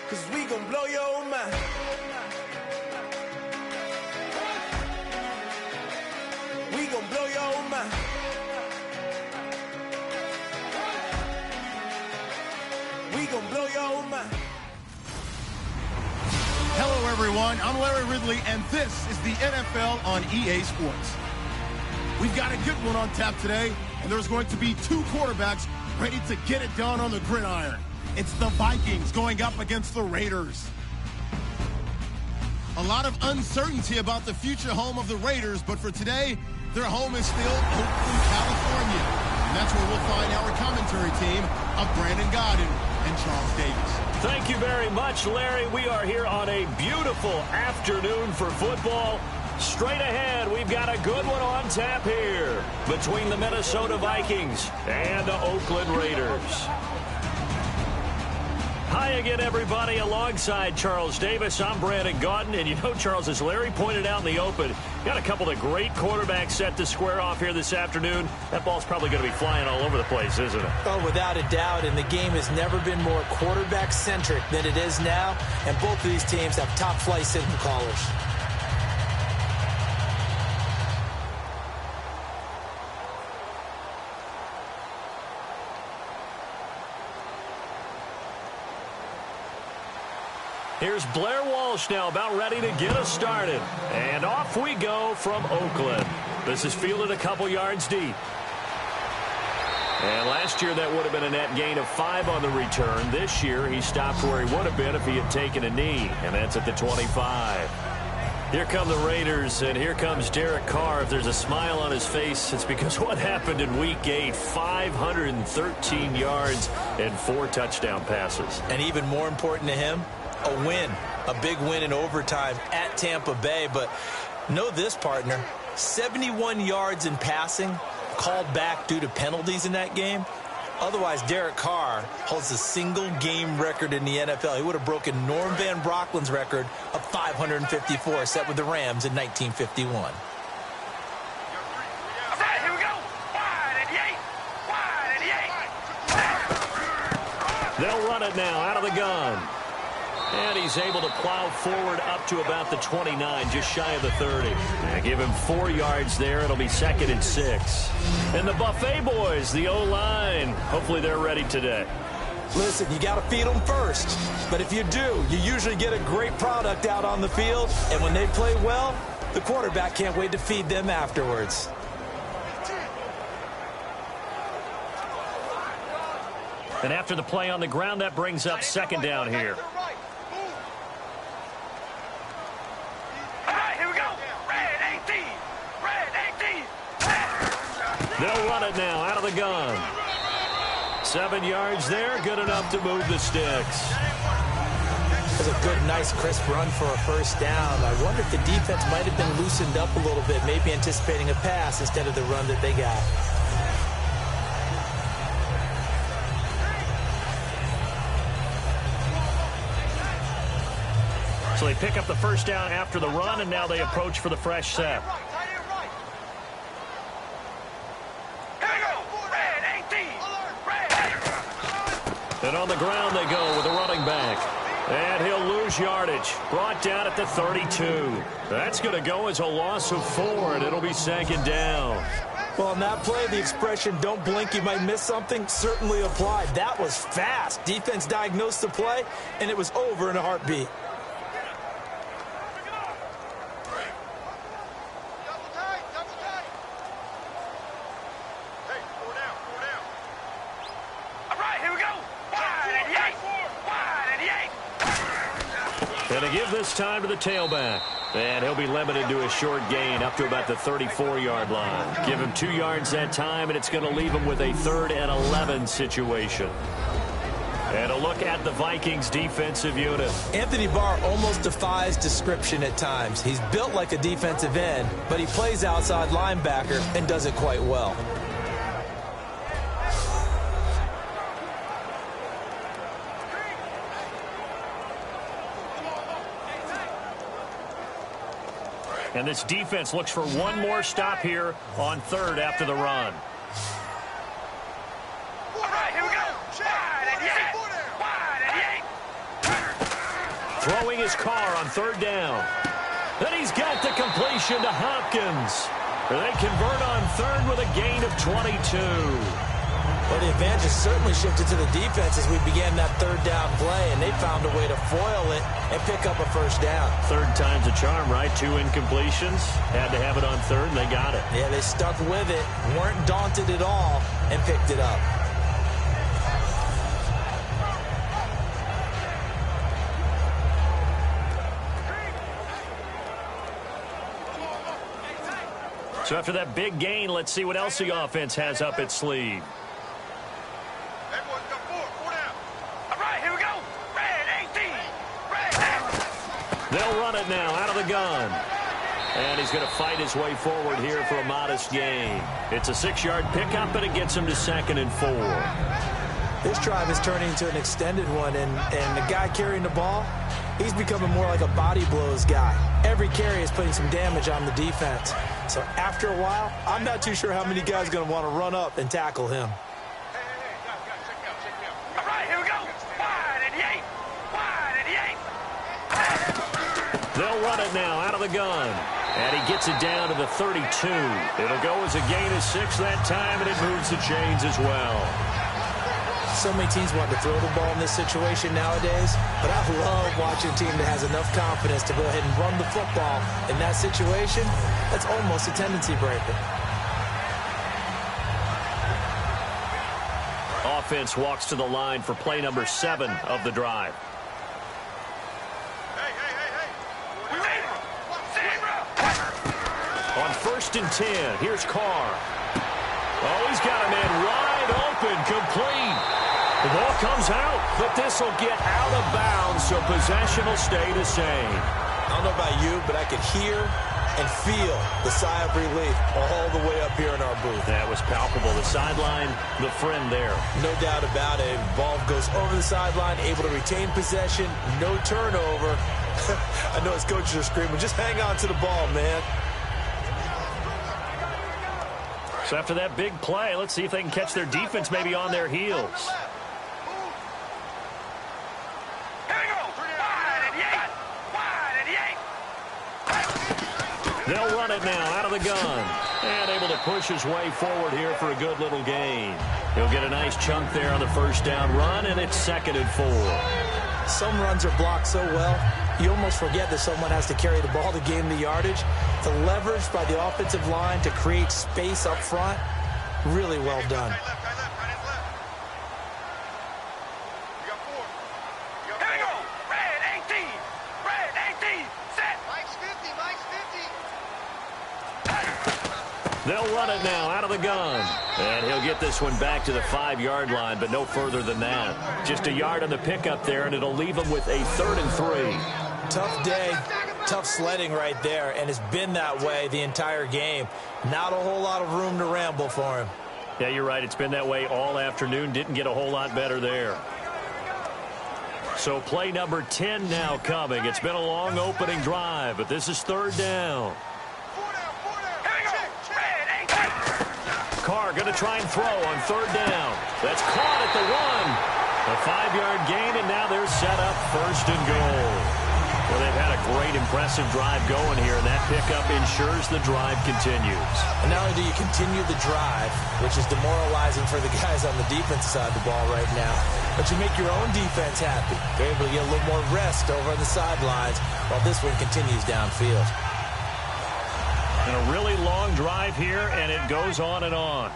'cause we gon' blow your mind. We gon' blow your mind. We gon' blow your mind. Hello, everyone. I'm Larry Ridley, and this is the NFL on EA Sports. We've got a good one on tap today, and there's going to be two quarterbacks ready to get it done on the gridiron. It's the Vikings going up against the Raiders. A lot of uncertainty about the future home of the Raiders, but for today, their home is still Oakland, California. And that's where we'll find our commentary team of Brandon Godden and Charles Davis. Thank you very much, Larry. We are here on a beautiful afternoon for football. Straight ahead, we've got a good one on tap here between the Minnesota Vikings and the Oakland Raiders. Hi again, everybody. Alongside Charles Davis, I'm Brandon Gaudin. And you know, Charles, as Larry pointed out in the open, got a couple of great quarterbacks set to square off here this afternoon. That ball's probably going to be flying all over the place, isn't it? Oh, without a doubt. And the game has never been more quarterback-centric than it is now. And both of these teams have top-flight signal callers. Here's Blair Walsh now about ready to get us started. And off we go from Oakland. This is fielded a couple yards deep. And last year that would have been a net gain of 5 on the return. This year he stopped where he would have been if he had taken a knee. And that's at the 25. Here come the Raiders, and here comes Derek Carr. If there's a smile on his face, it's because what happened in Week 8, 513 yards and 4 touchdown passes. And even more important to him, a win, a big win in overtime at Tampa Bay. But know this, partner, 71 yards in passing called back due to penalties in that game. Otherwise, Derek Carr holds the single-game record in the NFL. He would have broken Norm Van Brocklin's record of 554 set with the Rams in 1951. All right, here we go. Wide and 8. They'll run it now out of the gun. And he's able to plow forward up to about the 29, just shy of the 30. And give him 4 yards there. It'll be 2nd and 6. And the Buffet boys, the O-line, hopefully they're ready today. Listen, you got to feed them first. But if you do, you usually get a great product out on the field. And when they play well, the quarterback can't wait to feed them afterwards. And after the play on the ground, that brings up 2nd down here. They'll run it now out of the gun. 7 yards there, good enough to move the sticks. It was a good, nice, crisp run for a first down. I wonder if the defense might have been loosened up a little bit, maybe anticipating a pass instead of the run that they got. So they pick up the first down after the run, and now they approach for the fresh set. And on the ground they go with a running back. And he'll lose yardage. Brought down at the 32. That's going to go as a loss of 4, and it'll be 2nd down. Well, on that play, the expression, don't blink, you might miss something, certainly applied. That was fast. Defense diagnosed the play, and it was over in a heartbeat. And to give this time to the tailback. And he'll be limited to a short gain up to about the 34-yard line. Give him 2 yards that time, and it's going to leave him with a 3rd and 11 situation. And a look at the Vikings defensive unit. Anthony Barr almost defies description at times. He's built like a defensive end, but he plays outside linebacker and does it quite well. And this defense looks for one more stop here on 3rd after the run. All right, here we go. Wide and 8. Throwing his car on third down. And he's got the completion to Hopkins. They convert on third with a gain of 22. Well, the advantage has certainly shifted to the defense as we began that third down play, and they found a way to foil it and pick up a first down. Third time's a charm, right? 2 incompletions. Had to have it on third, and they got it. Yeah, they stuck with it, weren't daunted at all, and picked it up. So after that big gain, let's see what else the offense has up its sleeve. All right, here we go. Red 18. Red. They'll run it now out of the gun. And he's going to fight his way forward here for a modest gain. It's a 6-yard pickup, and it gets him to 2nd and 4. This drive is turning into an extended one, and the guy carrying the ball, he's becoming more like a body blows guy. Every carry is putting some damage on the defense. So after a while, I'm not too sure how many guys are going to want to run up and tackle him. All right, here we go. Wide and yank. Wide and yank. They'll run it now out of the gun. And he gets it down to the 32. It'll go as a gain of 6 that time, and it moves the chains as well. So many teams want to throw the ball in this situation nowadays, but I love watching a team that has enough confidence to go ahead and run the football. In that situation, that's almost a tendency breaker. Offense walks to the line for play number 7 of the drive. On 1st and 10, here's Carr. Oh, he's got a man wide open, complete. The ball comes out, but this will get out of bounds, so possession will stay the same. I don't know about you, but I could hear and feel the sigh of relief all the way up here in our booth. That was palpable. The sideline, the friend there. No doubt about it. Ball goes over the sideline, able to retain possession, no turnover. I know his coaches are screaming, just hang on to the ball, man. So after that big play, let's see if they can catch their defense maybe on their heels. Here we go. Wide and yank. Wide and yank. They'll run it now out of the gun. And able to push his way forward here for a good little gain. He'll get a nice chunk there on the first down run, and it's 2nd and 4. Some runs are blocked so well, you almost forget that someone has to carry the ball to gain the yardage. The leverage by the offensive line to create space up front, really well done. Here we go. Red 18. Red 18. Set. Mike's 50. They'll run it now out of the gun. And he'll get this one back to the 5-yard line, but no further than that. Just a yard on the pickup there, and it'll leave him with a 3rd and 3. Tough day, tough sledding right there, and it's been that way the entire game. Not a whole lot of room to ramble for him. Yeah, you're right. It's been that way all afternoon. Didn't get a whole lot better there. So play number 10 now coming. It's been a long opening drive, but this is 3rd down. Carr going to try and throw on 3rd down. That's caught at the 1. A 5-yard gain, and now they're set up 1st and goal. Well, they've had a great, impressive drive going here, and that pickup ensures the drive continues. And not only do you continue the drive, which is demoralizing for the guys on the defensive side of the ball right now, but you make your own defense happy. They're able to get a little more rest over on the sidelines while this one continues downfield. And a really long drive here, and it goes on and on.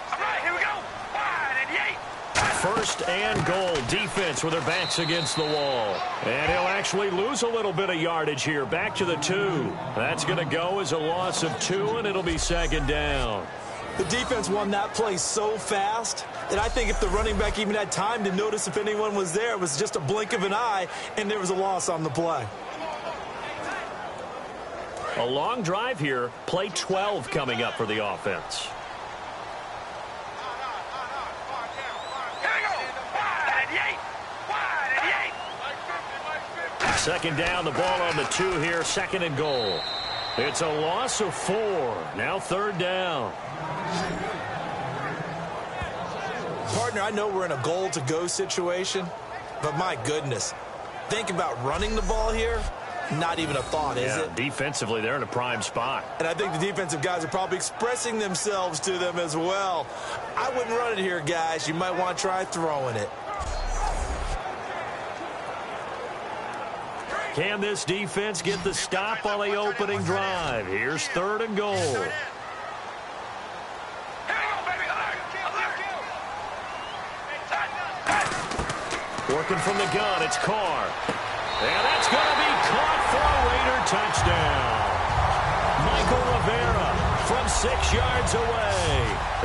All right, here we go. Wide and yank. 1st and goal. Defense with their backs against the wall. And he'll actually lose a little bit of yardage here. Back to the 2. That's going to go as a loss of 2, and it'll be 2nd down. The defense won that play so fast that I think if the running back even had time to notice if anyone was there, it was just a blink of an eye, and there was a loss on the play. A long drive here. Play 12 coming up for the offense. 2nd down, the ball on the 2 here, 2nd and goal. It's a loss of 4. Now 3rd down. Partner, I know we're in a goal-to-go situation, but my goodness, think about running the ball here. Not even a thought, is it? Defensively, they're in a prime spot. And I think the defensive guys are probably expressing themselves to them as well. I wouldn't run it here, guys. You might want to try throwing it. Can this defense get the stop on the opening drive? Here's 3rd and goal. Working from the gun, it's Carr. And that's going to be caught for a Raider touchdown. Michael Rivera from 6 yards away.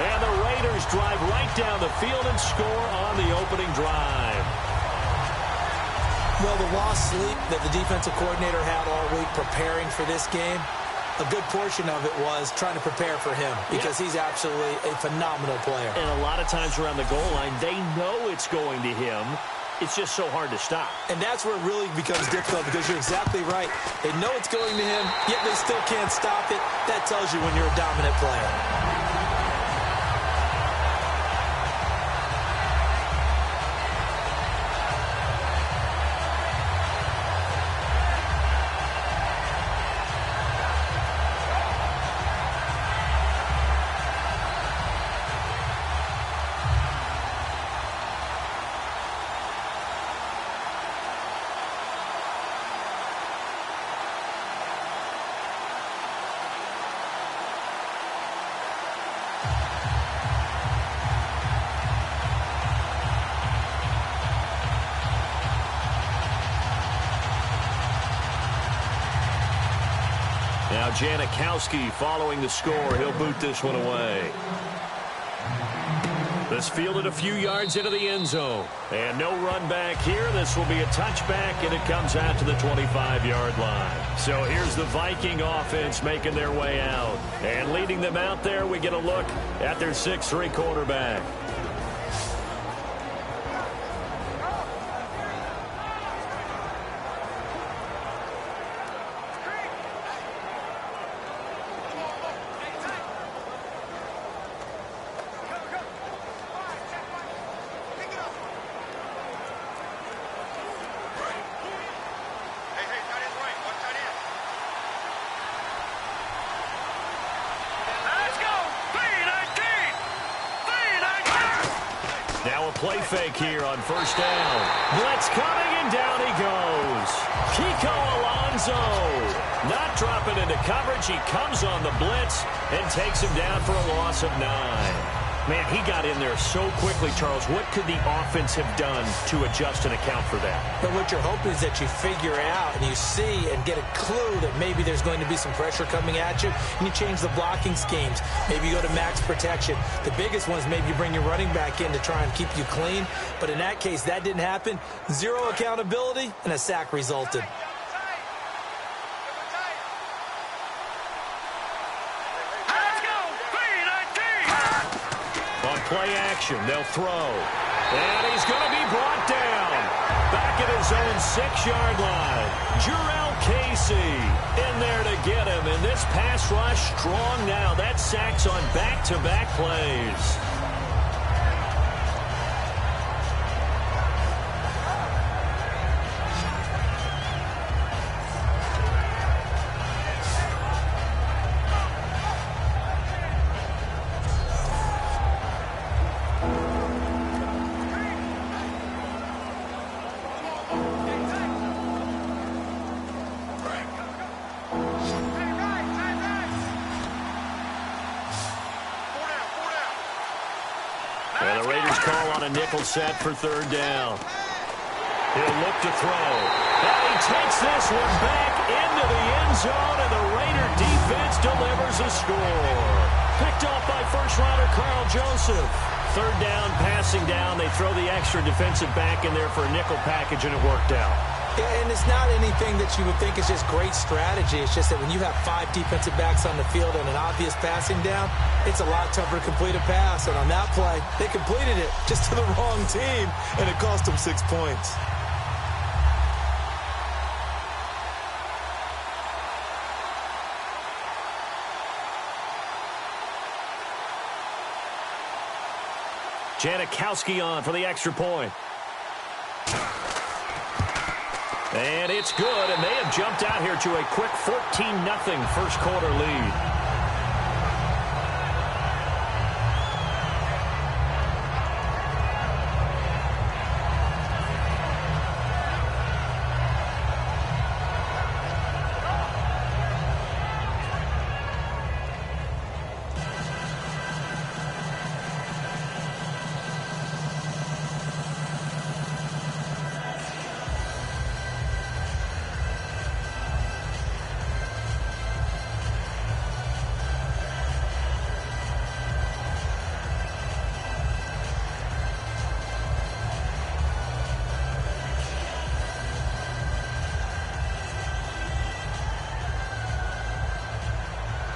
And the Raiders drive right down the field and score on the opening drive. Well, the lost sleep that the defensive coordinator had all week preparing for this game, a good portion of it was trying to prepare for him because he's absolutely a phenomenal player. And a lot of times around the goal line, they know it's going to him. It's just so hard to stop. And that's where it really becomes difficult because you're exactly right. They know it's going to him, yet they still can't stop it. That tells you when you're a dominant player. Now Janikowski following the score. He'll boot this one away. This fielded a few yards into the end zone. And no run back here. This will be a touchback, and it comes out to the 25-yard line. So here's the Viking offense making their way out. And leading them out there, we get a look at their 6'3" quarterback. Play fake here on 1st down. Blitz coming, and down he goes. Kiko Alonso not dropping into coverage. He comes on the blitz and takes him down for a loss of 9. Man, he got in there so quickly, Charles. What could the offense have done to adjust and account for that? But what you're hoping is that you figure out and you see and get a clue that maybe there's going to be some pressure coming at you, and you change the blocking schemes. Maybe you go to max protection. The biggest one is maybe you bring your running back in to try and keep you clean. But in that case, that didn't happen. 0 accountability, and a sack resulted. Play action, they'll throw. And he's going to be brought down. Back at his own 6-yard line. Jurrell Casey in there to get him. And this pass rush strong now. That sacks on back-to-back plays. And the Raiders call on a nickel set for 3rd down. He'll look to throw. And he takes this one back into the end zone, and the Raider defense delivers a score. Picked off by first-rounder Carl Joseph. 3rd down, passing down. They throw the extra defensive back in there for a nickel package, and it worked out. And it's not anything that you would think is just great strategy. It's just that when you have 5 defensive backs on the field and an obvious passing down, it's a lot tougher to complete a pass. And on that play, they completed it just to the wrong team, and it cost them 6 points. Janikowski on for the extra point. And it's good, and they have jumped out here to a quick 14-0 first quarter lead.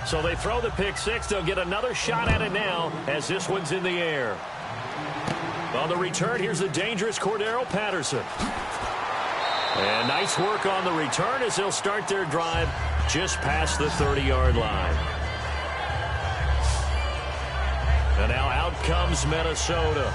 So they throw the pick six. They'll get another shot at it now as this one's in the air. On the return, here's the dangerous Cordero Patterson. And nice work on the return as they'll start their drive just past the 30-yard line. And now out comes Minnesota.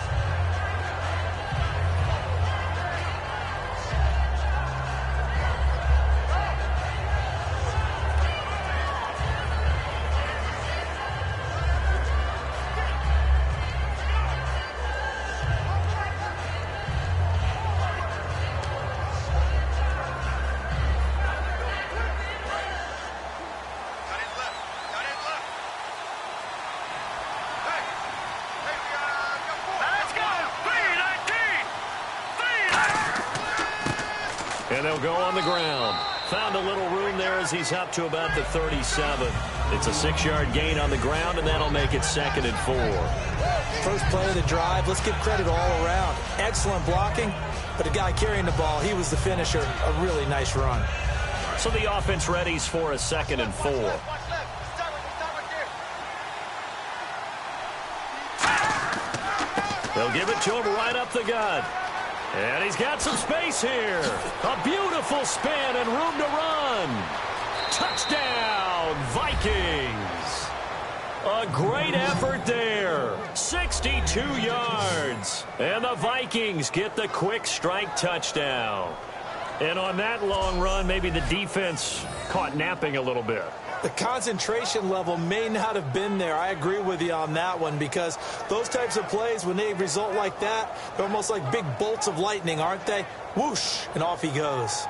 And they'll go on the ground. Found a little room there as he's up to about the 37. It's a 6-yard gain on the ground, and that'll make it 2nd and 4. First play of the drive. Let's give credit all around. Excellent blocking, but the guy carrying the ball, he was the finisher. A really nice run. So the offense readies for a 2nd and 4. They'll give it to him right up the gut. And he's got some space here. A beautiful spin and room to run. Touchdown, Vikings. A great effort there. 62 yards. And the Vikings get the quick strike touchdown. And on that long run, maybe the defense caught napping a little bit. The concentration level may not have been there. I agree with you on that one, because those types of plays, when they result like that, they're almost like big bolts of lightning, aren't they? Whoosh, and off he goes.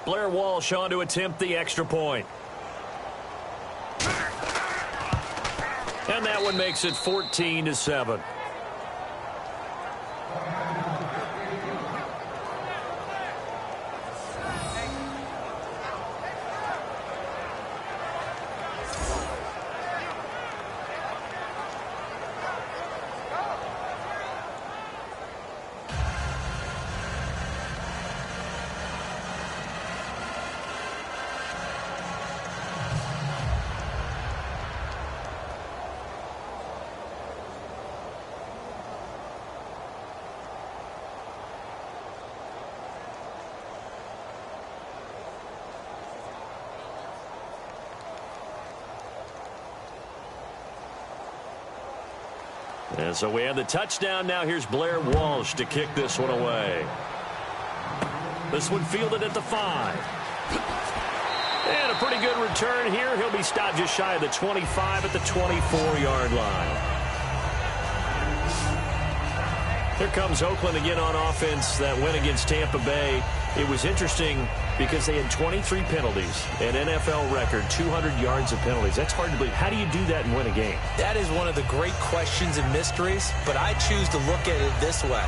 Blair Walsh on to attempt the extra point. And that one makes it 14-7. And so we have the touchdown. Now here's Blair Walsh to kick this one away. This one fielded at the 5. And a pretty good return here. He'll be stopped just shy of the 25 at the 24-yard line. Here comes Oakland again on offense. That win against Tampa Bay. It was interesting because they had 23 penalties, an NFL record, 200 yards of penalties. That's hard to believe. How do you do that and win a game? That is one of the great questions and mysteries, but I choose to look at it this way.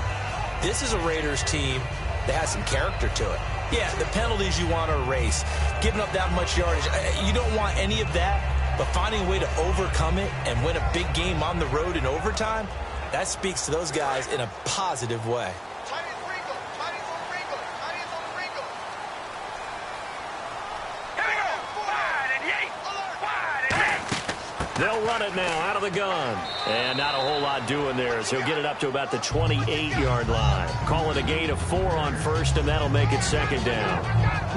This is a Raiders team that has some character to it. Yeah, the penalties you want to erase, giving up that much yardage, you don't want any of that, but finding a way to overcome it and win a big game on the road in overtime, that speaks to those guys in a positive way. They'll run it now out of the gun. And not a whole lot doing there, as he'll get it up to about the 28-yard line. Call it a gain of 4 on first, and that'll make it second down.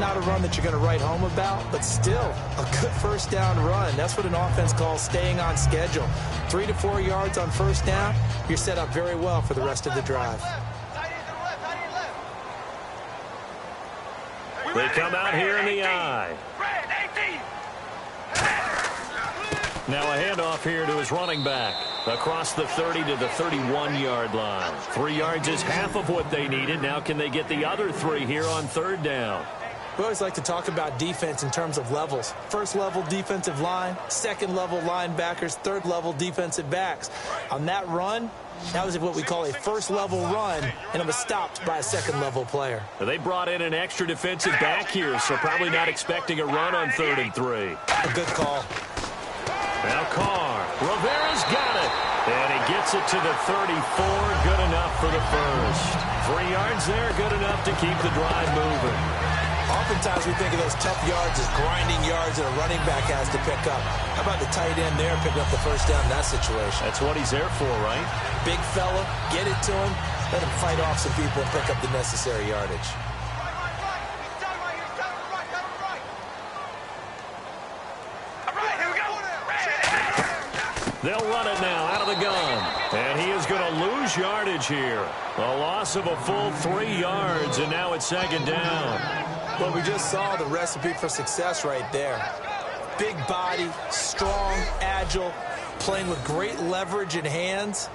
Not a run that you're going to write home about, but still a good first down run. That's what an offense calls staying on schedule. 3 to 4 yards on first down, you're set up very well for the rest of the drive. They come out here in the eye. Now a handoff here to his running back. Across the 30 to the 31-yard line. 3 yards is half of what they needed. Now can they get the other 3 here on third down? We always like to talk about defense in terms of levels. First level defensive line, second level linebackers, third level defensive backs. On that run, that was what we call a first level run, and it was stopped by a second level player. They brought in an extra defensive back here, so probably not expecting a run on 3rd and 3. A good call. Now Carr. Rivera's got it. And he gets it to the 34. Good enough for the first. 3 yards there, good enough to keep the drive moving. Oftentimes we think of those tough yards as grinding yards that a running back has to pick up. How about the tight end there picking up the first down in that situation? That's what he's there for, right? Big fella, get it to him, let him fight off some people and pick up the necessary yardage. They'll run it now out of the gun. And he is going to lose yardage here. A loss of a full 3 yards, and now it's second down. Well, we just saw the recipe for success right there. Big body, strong, agile, playing with great leverage in hands.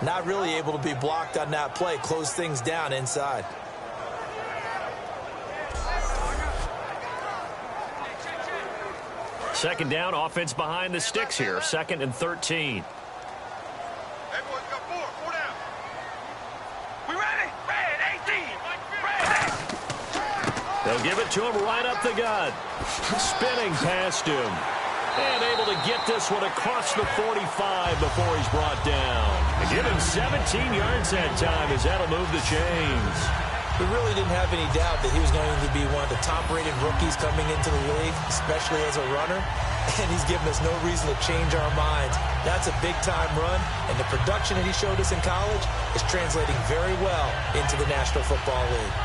Not really able to be blocked on that play. Close things down inside. Second down, offense behind the sticks here. 2nd and 13. They'll give it to him right up the gut. Spinning past him. And able to get this one across the 45 before he's brought down. And give him 17 yards that time as that'll move the chains. We really didn't have any doubt that he was going to be one of the top-rated rookies coming into the league, especially as a runner. And he's given us no reason to change our minds. That's a big-time run, and the production that he showed us in college is translating very well into the National Football League.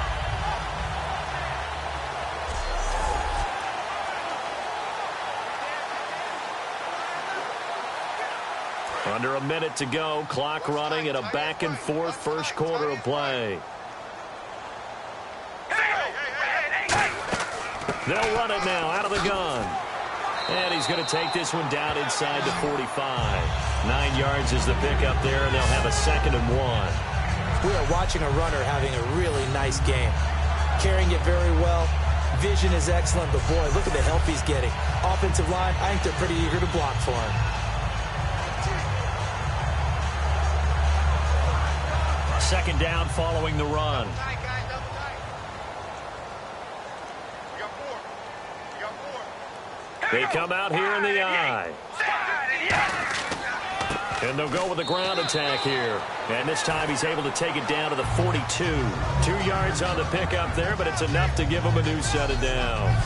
Under a minute to go, clock running, and a back-and-forth first quarter of play. They'll run it now out of the gun. And he's going to take this one down inside the 45. 9 yards is the pickup there, and they'll have a 2nd and 1. We are watching a runner having a really nice game. Carrying it very well. Vision is excellent, but boy, look at the help he's getting. Offensive line, I think they're pretty eager to block for him. Second down following the run. They come out here in the eye. And they'll go with the ground attack here. And this time he's able to take it down to the 42. 2 yards on the pickup there, but it's enough to give him a new set of downs.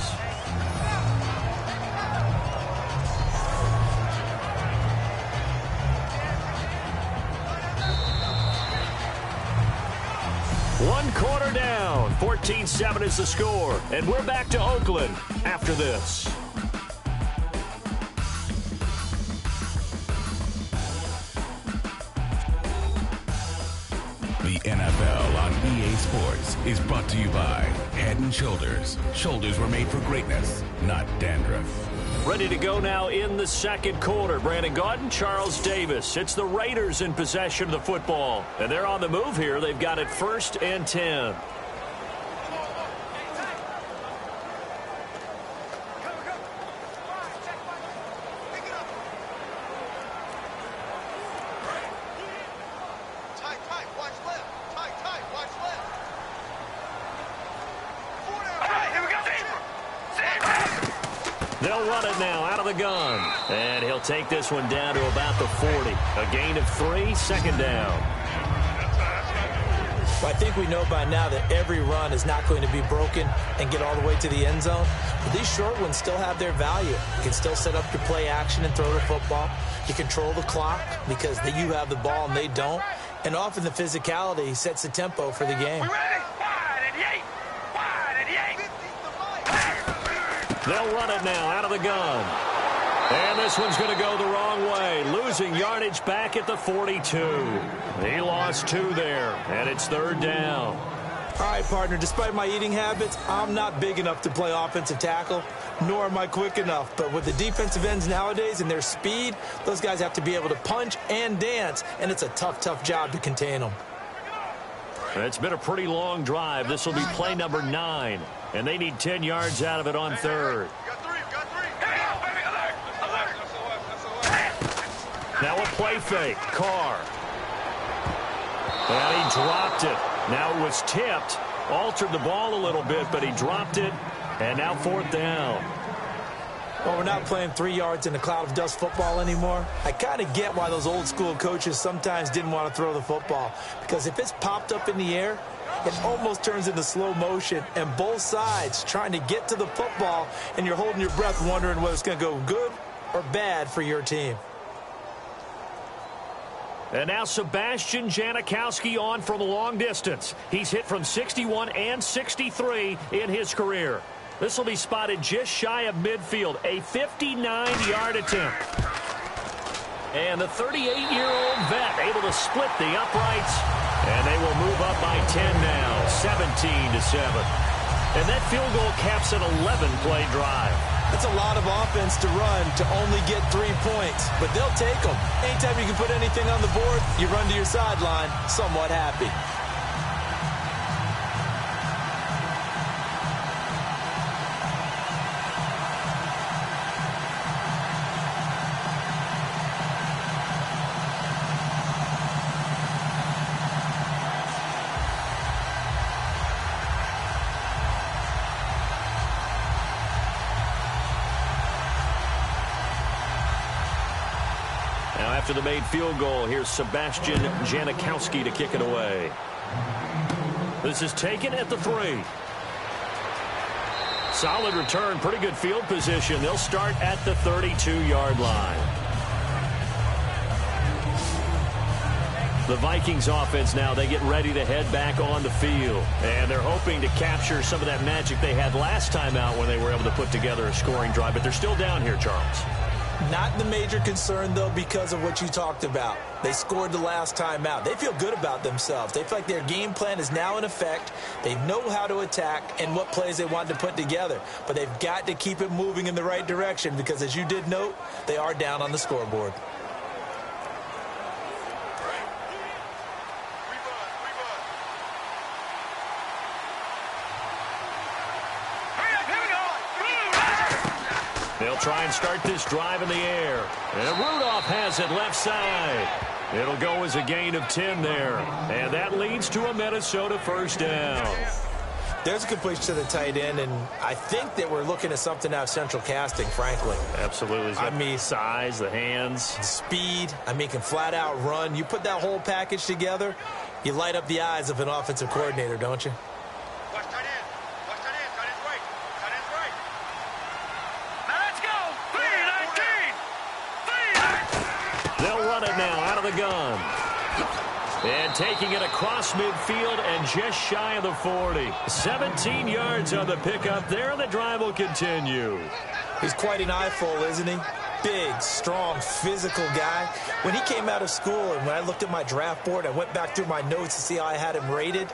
One quarter down. 14-7 is the score. And we're back to Oakland after this. The NFL on EA Sports is brought to you by Head & Shoulders. Shoulders were made for greatness, not dandruff. Ready to go now in the second quarter. Brandon Gaudin, Charles Davis. It's the Raiders in possession of the football. And they're on the move here. They've got it 1st and 10. They'll run it now out of the gun. And he'll take this one down to about the 40. A gain of 3, 2nd down. Well, I think we know by now that every run is not going to be broken and get all the way to the end zone. But these short ones still have their value. You can still set up your play action and throw the football. You control the clock because you have the ball and they don't. And often the physicality sets the tempo for the game. We ready? Wide and yank. Wide and yank. They'll run it now out of the gun. And this one's going to go the wrong way, losing yardage back at the 42. He lost 2 there, and it's 3rd down. All right, partner, despite my eating habits, I'm not big enough to play offensive tackle, nor am I quick enough. But with the defensive ends nowadays and their speed, those guys have to be able to punch and dance, and it's a tough, tough job to contain them. It's been a pretty long drive. This will be play number 9, and they need 10 yards out of it on 3rd. Now a play fake. Carr. And he dropped it. Now it was tipped. Altered the ball a little bit, but he dropped it. And now 4th down. Well, we're not playing 3 yards in a cloud of dust football anymore. I kind of get why those old school coaches sometimes didn't want to throw the football. Because if it's popped up in the air, it almost turns into slow motion. And both sides trying to get to the football, and you're holding your breath wondering whether it's going to go good or bad for your team. And now Sebastian Janikowski on from the long distance. He's hit from 61 and 63 in his career. This will be spotted just shy of midfield, a 59-yard attempt. And the 38-year-old vet able to split the uprights, and they will move up by 10 now, 17-7. And that field goal caps an 11-play drive. That's a lot of offense to run to only get 3 points, but they'll take them. Anytime you can put anything on the board, you run to your sideline somewhat happy. Now after the made field goal, here's Sebastian Janikowski to kick it away. This is taken at the 3. Solid return, pretty good field position. They'll start at the 32-yard line. The Vikings offense now, they get ready to head back on the field. And they're hoping to capture some of that magic they had last time out when they were able to put together a scoring drive. But they're still down here, Charles. Not the major concern, though, because of what you talked about. They scored the last time out. They feel good about themselves. They feel like their game plan is now in effect. They know how to attack and what plays they want to put together. But they've got to keep it moving in the right direction because, as you did note, they are down on the scoreboard. They'll try and start this drive in the air. And Rudolph has it left side. It'll go as a gain of 10 there. And that leads to a Minnesota first down. There's a completion to the tight end, and I think that we're looking at something out of central casting, frankly. Absolutely. I mean, size, the hands. Speed. I mean, can flat out run. You put that whole package together, you light up the eyes of an offensive coordinator, don't you? Watch tight end. Watch tight end. Tight end's right. Tight end's right. Now let's go. 3-19. 3-19. They'll run it now out of the gun. And taking it across midfield and just shy of the 40. 17 yards on the pickup there, and the drive will continue. He's quite an eyeful, isn't he? Big, strong, physical guy. When he came out of school and when I looked at my draft board, I went back through my notes to see how I had him rated.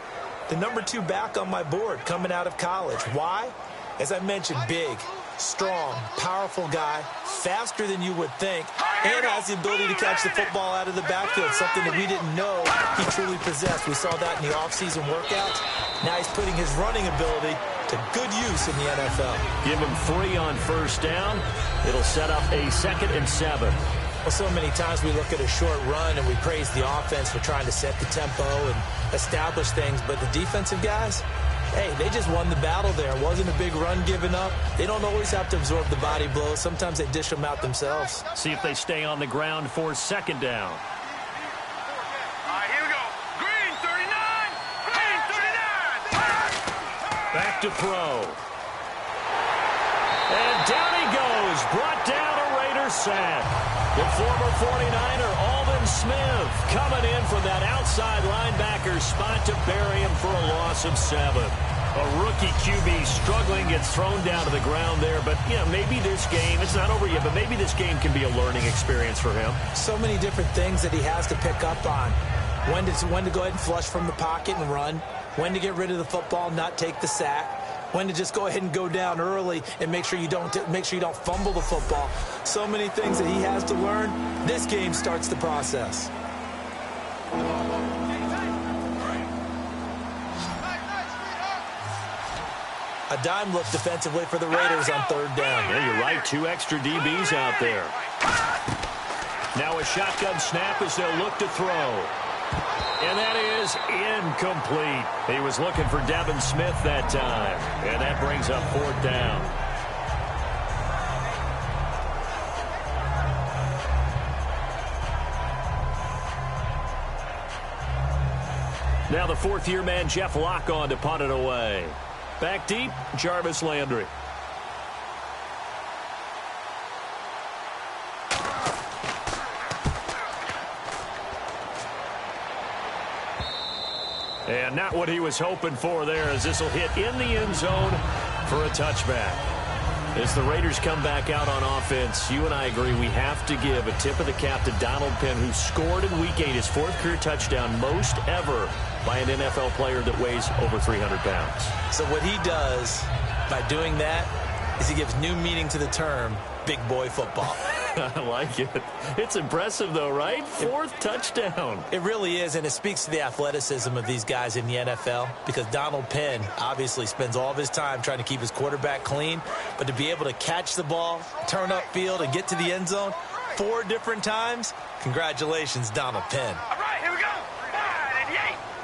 The number 2 back on my board coming out of college. Why? As I mentioned, big, strong, powerful guy, faster than you would think, and has the ability to catch the football out of the backfield, something that we didn't know he truly possessed. We saw that in the offseason workouts. Now he's putting his running ability to good use in the NFL. Give him 3 on first down. It'll set up a 2nd and 7. Well, so many times we look at a short run and we praise the offense for trying to set the tempo and establish things, but the defensive guys, hey, they just won the battle there. It wasn't a big run given up. They don't always have to absorb the body blows. Sometimes they dish them out themselves. See if they stay on the ground for 2nd down. All right, here we go. Green, 39. Back to throw. And down he goes. Brought down a Raider sack. The former 49er, Aldon Smith, coming in from that outside linebacker spot to bury him for a loss of 7. A rookie QB struggling, gets thrown down to the ground there. But, yeah, maybe this game, it's not over yet, but maybe this game can be a learning experience for him. So many different things that he has to pick up on. When to go ahead and flush from the pocket and run. When to get rid of the football, not take the sack. When to just go ahead and go down early and make sure you don't fumble the football. So many things that he has to learn. This game starts the process. A dime look defensively for the Raiders on 3rd down. Yeah, you're right. 2 extra DBs out there. Now a shotgun snap as they'll look to throw. And that is incomplete. He was looking for Devin Smith that time. And that brings up 4th down. Now the 4th-year man, Jeff Locke, on to punt it away. Back deep, Jarvis Landry. And not what he was hoping for there, as this will hit in the end zone for a touchback. As the Raiders come back out on offense, you and I agree we have to give a tip of the cap to Donald Penn, who scored in Week 8 his 4th career touchdown, most ever by an NFL player that weighs over 300 pounds. So what he does by doing that is he gives new meaning to the term big boy football. I like it. It's impressive, though, right? 4th touchdown. It really is, and it speaks to the athleticism of these guys in the NFL, because Donald Penn obviously spends all of his time trying to keep his quarterback clean, but to be able to catch the ball, turn upfield, and get to the end zone 4 different times, congratulations, Donald Penn. All right, here we go.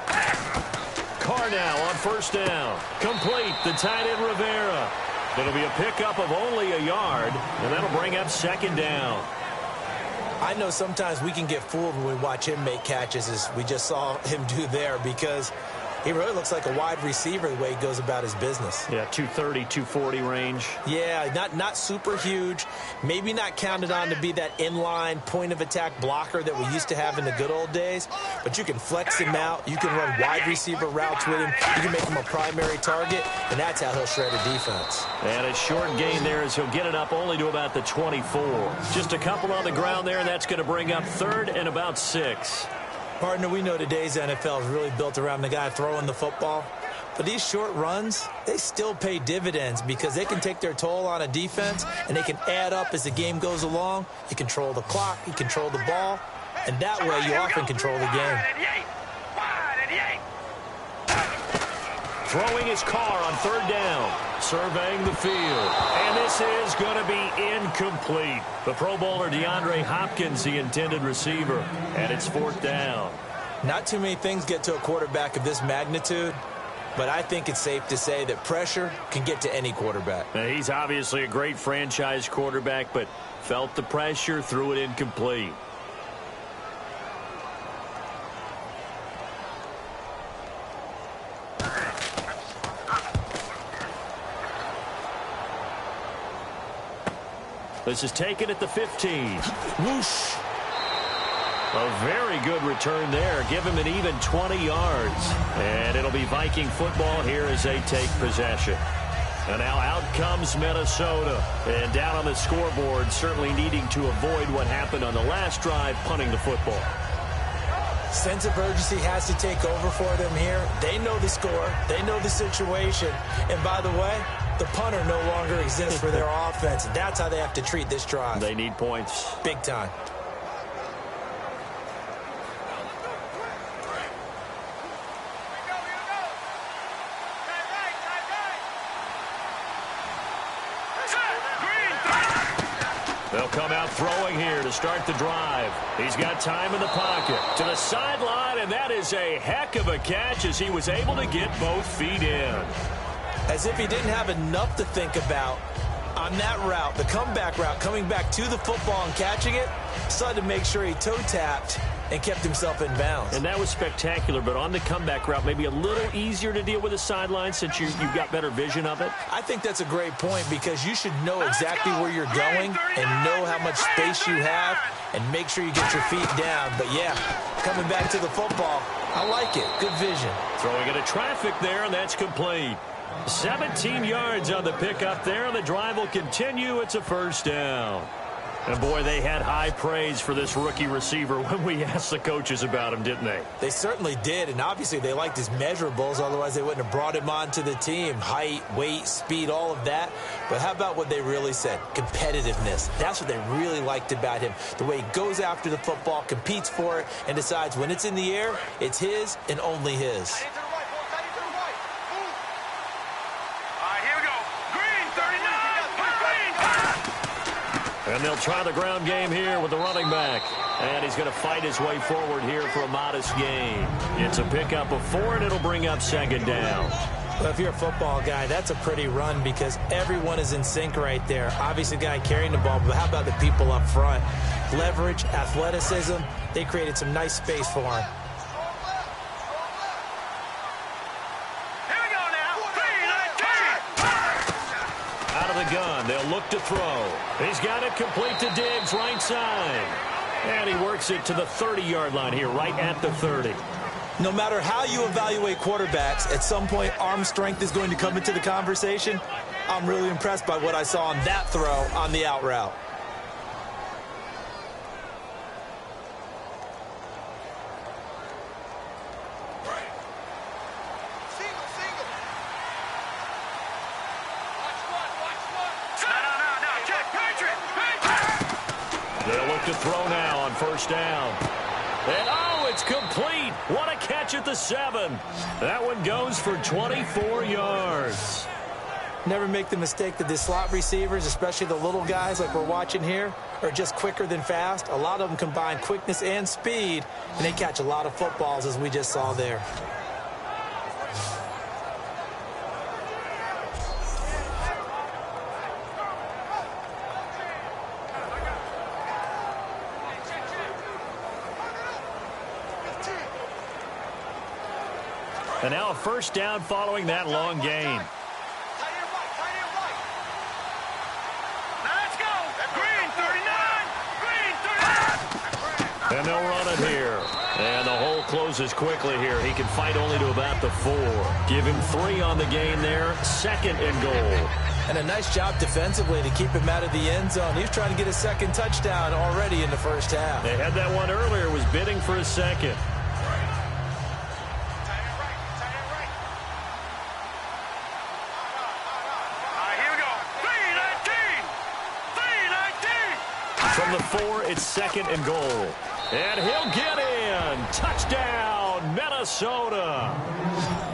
5, Carr now on 1st down. Complete, the tight end Rivera. It'll be a pickup of only a yard, and that'll bring up 2nd down. I know sometimes we can get fooled when we watch him make catches, as we just saw him do there, because he really looks like a wide receiver the way he goes about his business. Yeah, 230, 240 range. Yeah, not super huge. Maybe not counted on to be that inline point-of-attack blocker that we used to have in the good old days. But you can flex him out. You can run wide receiver routes with him. You can make him a primary target, and that's how he'll shred a defense. And a short gain there as he'll get it up only to about the 24. Just a couple on the ground there, and that's going to bring up 3rd and about 6. Partner, we know today's NFL is really built around the guy throwing the football. But these short runs, they still pay dividends, because they can take their toll on a defense, and they can add up as the game goes along. You control the clock, you control the ball, and that way you often control the game. Throwing his Carr on 3rd down, surveying the field. And this is going to be incomplete. The Pro Bowler DeAndre Hopkins, the intended receiver, and it's 4th down. Not too many things get to a quarterback of this magnitude, but I think it's safe to say that pressure can get to any quarterback. Now, he's obviously a great franchise quarterback, but felt the pressure, threw it incomplete. This is taken at the 15. Whoosh. A very good return there. Give him an even 20 yards. And it'll be Viking football here as they take possession. And now out comes Minnesota. And down on the scoreboard, certainly needing to avoid what happened on the last drive, punting the football. Sense of urgency has to take over for them here. They know the score. They know the situation. And by the way, the punter no longer exists for their offense. That's how they have to treat this drive. They need points. Big time. They'll come out throwing here to start the drive. He's got time in the pocket. To the sideline, and that is a heck of a catch as he was able to get both feet in. As if he didn't have enough to think about on that route, the comeback route, coming back to the football and catching it, decided to make sure he toe-tapped and kept himself in bounds. And that was spectacular, but on the comeback route, maybe a little easier to deal with the sideline since you've got better vision of it? I think that's a great point because you should know exactly where you're going and know how much space you have and make sure you get your feet down. But, yeah, coming back to the football, I like it. Good vision. Throwing into traffic there, and that's complete. 17 yards on the pickup there, and the drive will continue. It's a first down. And, boy, they had high praise for this rookie receiver when we asked the coaches about him, didn't they? They certainly did, and obviously they liked his measurables. Otherwise, they wouldn't have brought him onto the team. Height, weight, speed, all of that. But how about what they really said? Competitiveness. That's what they really liked about him. The way he goes after the football, competes for it, and decides when it's in the air, it's his and only his. And they'll try the ground game here with the running back. And he's going to fight his way forward here for a modest gain. It's a pickup of 4, and it'll bring up second down. Well, if you're a football guy, that's a pretty run because everyone is in sync right there. Obviously, the guy carrying the ball, but how about the people up front? Leverage, athleticism, they created some nice space for him. Gun. They'll look to throw. He's got it complete to Diggs, right side. And he works it to the 30-yard line here, right at the 30. No matter how you evaluate quarterbacks, at some point arm strength is going to come into the conversation. I'm really impressed by what I saw on that throw on the out route. To throw now on first down. And, oh, it's complete. What a catch at the 7. That one goes for 24 yards. Never make the mistake that the slot receivers, especially the little guys like we're watching here, are just quicker than fast. A lot of them combine quickness and speed, and they catch a lot of footballs, as we just saw there. And now a first down following that long gain. Let's go. Green 39. Green 39. And they'll run it here. And the hole closes quickly here. He can fight only to about the 4. Give him 3 on the gain there. Second and goal. And a nice job defensively to keep him out of the end zone. He was trying to get a second touchdown already in the first half. They had that one earlier. Was bidding for a second. From the 4, it's second and goal. And he'll get in. Touchdown, Minnesota.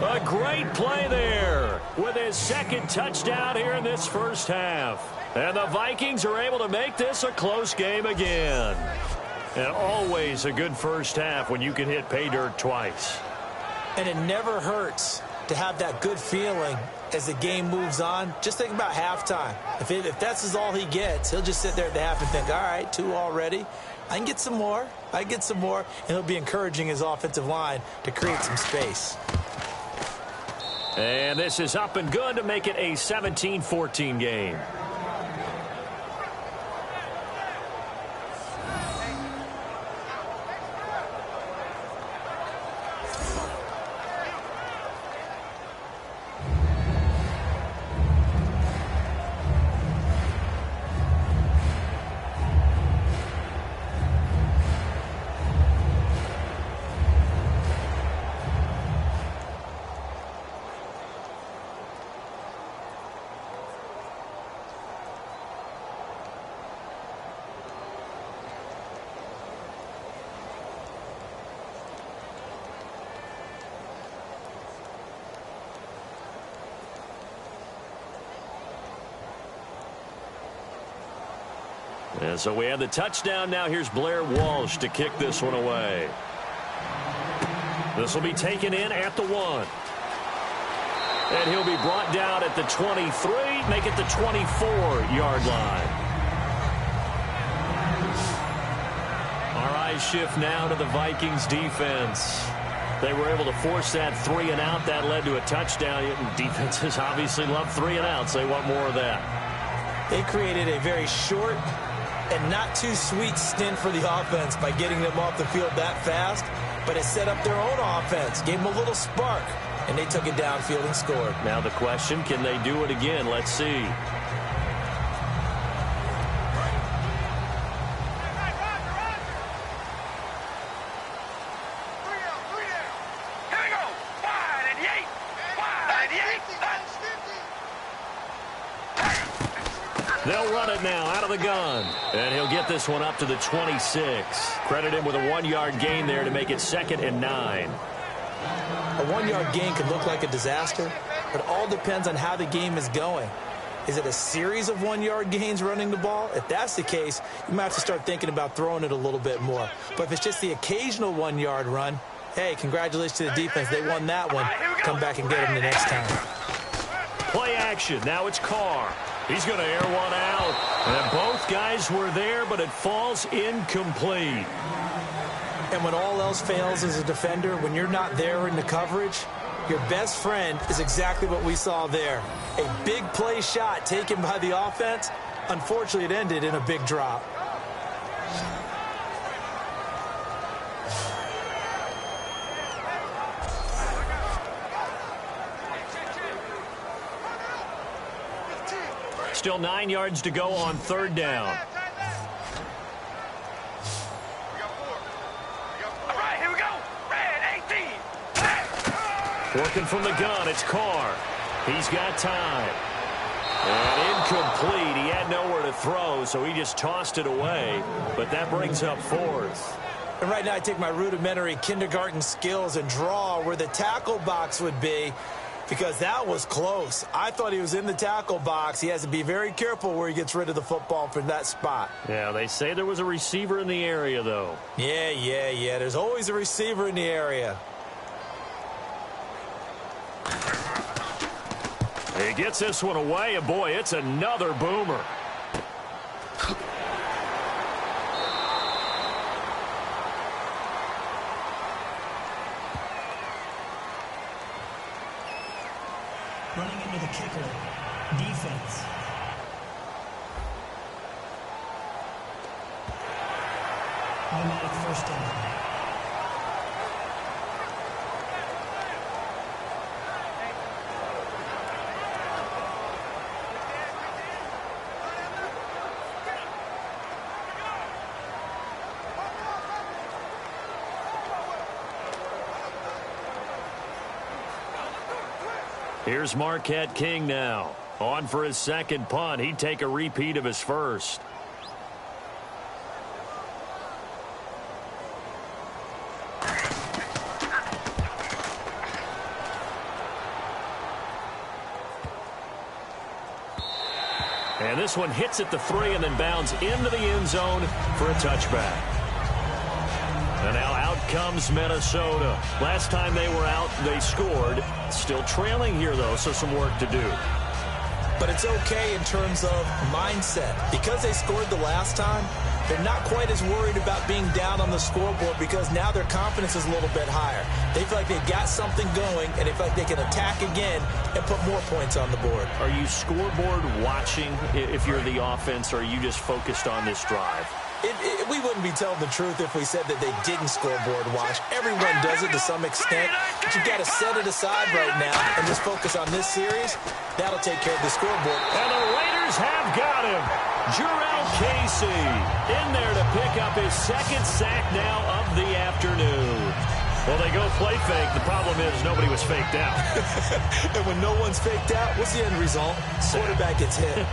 A great play there with his second touchdown here in this first half. And the Vikings are able to make this a close game again. And always a good first half when you can hit pay dirt twice. And it never hurts to have that good feeling as the game moves on. Just think about halftime. If that's all he gets, he'll just sit there at the half and think, all right, 2 already. I can get some more. I can get some more. And he'll be encouraging his offensive line to create some space. And this is up and good to make it a 17-14 game. And so we have the touchdown. Now here's Blair Walsh to kick this one away. This will be taken in at the 1. And he'll be brought down at the 23, make it the 24-yard line. Our eyes shift now to the Vikings defense. They were able to force that 3 and out. That led to a touchdown. Defenses obviously love 3 and outs. They want more of that. They created a very short and not too sweet stint for the offense by getting them off the field that fast, but it set up their own offense, gave them a little spark, and they took it downfield and scored. Now the question, can they do it again? Let's see. They'll run it now out of the gun. And he'll get this one up to the 26. Credit him with a 1-yard gain there to make it 2nd and 9. A 1-yard gain can look like a disaster, but all depends on how the game is going. Is it a series of 1-yard gains running the ball? If that's the case, you might have to start thinking about throwing it a little bit more. But if it's just the occasional 1-yard run, hey, congratulations to the defense. They won that one. Come back and get them the next time. Play action. Now it's Carr. He's going to air one out. And both guys were there, but it falls incomplete. And when all else fails as a defender, when you're not there in the coverage, your best friend is exactly what we saw there. A big play shot taken by the offense. Unfortunately, it ended in a big drop. Still 9 yards to go on 3rd down. All right, here we go. Red 18. Working from the gun, it's Carr. He's got time. And incomplete. He had nowhere to throw, so he just tossed it away. But that brings up 4th. And right now I take my rudimentary kindergarten skills and draw where the tackle box would be, because that was close. I thought he was in the tackle box. He has to be very careful where he gets rid of the football from that spot. Yeah, they say there was a receiver in the area, though. Yeah. There's always a receiver in the area. He gets this one away, and boy, it's another boomer. Running into the kicker. Defense. Automatic first down. Here's Marquette King now. On for his 2nd punt. He'd take a repeat of his 1st. And this one hits at the 3 and then bounds into the end zone for a touchback. And now out comes Minnesota. Last time they were out, they scored. Still trailing here, though, so some work to do. But it's okay in terms of mindset. Because they scored the last time, they're not quite as worried about being down on the scoreboard, because now their confidence is a little bit higher. They feel like they've got something going, and they feel like they can attack again and put more points on the board. Are you scoreboard watching if you're the offense, or are you just focused on this drive? We wouldn't be telling the truth if we said that they didn't scoreboard watch. Everyone does it to some extent, but you've got to set it aside right now and just focus on this series. That'll take care of the scoreboard. And the Raiders have got him. Jurrell Casey in there to pick up his 2nd sack now of the afternoon. Well, they go play fake. The problem is nobody was faked out. And when no one's faked out, what's the end result? Quarterback gets hit.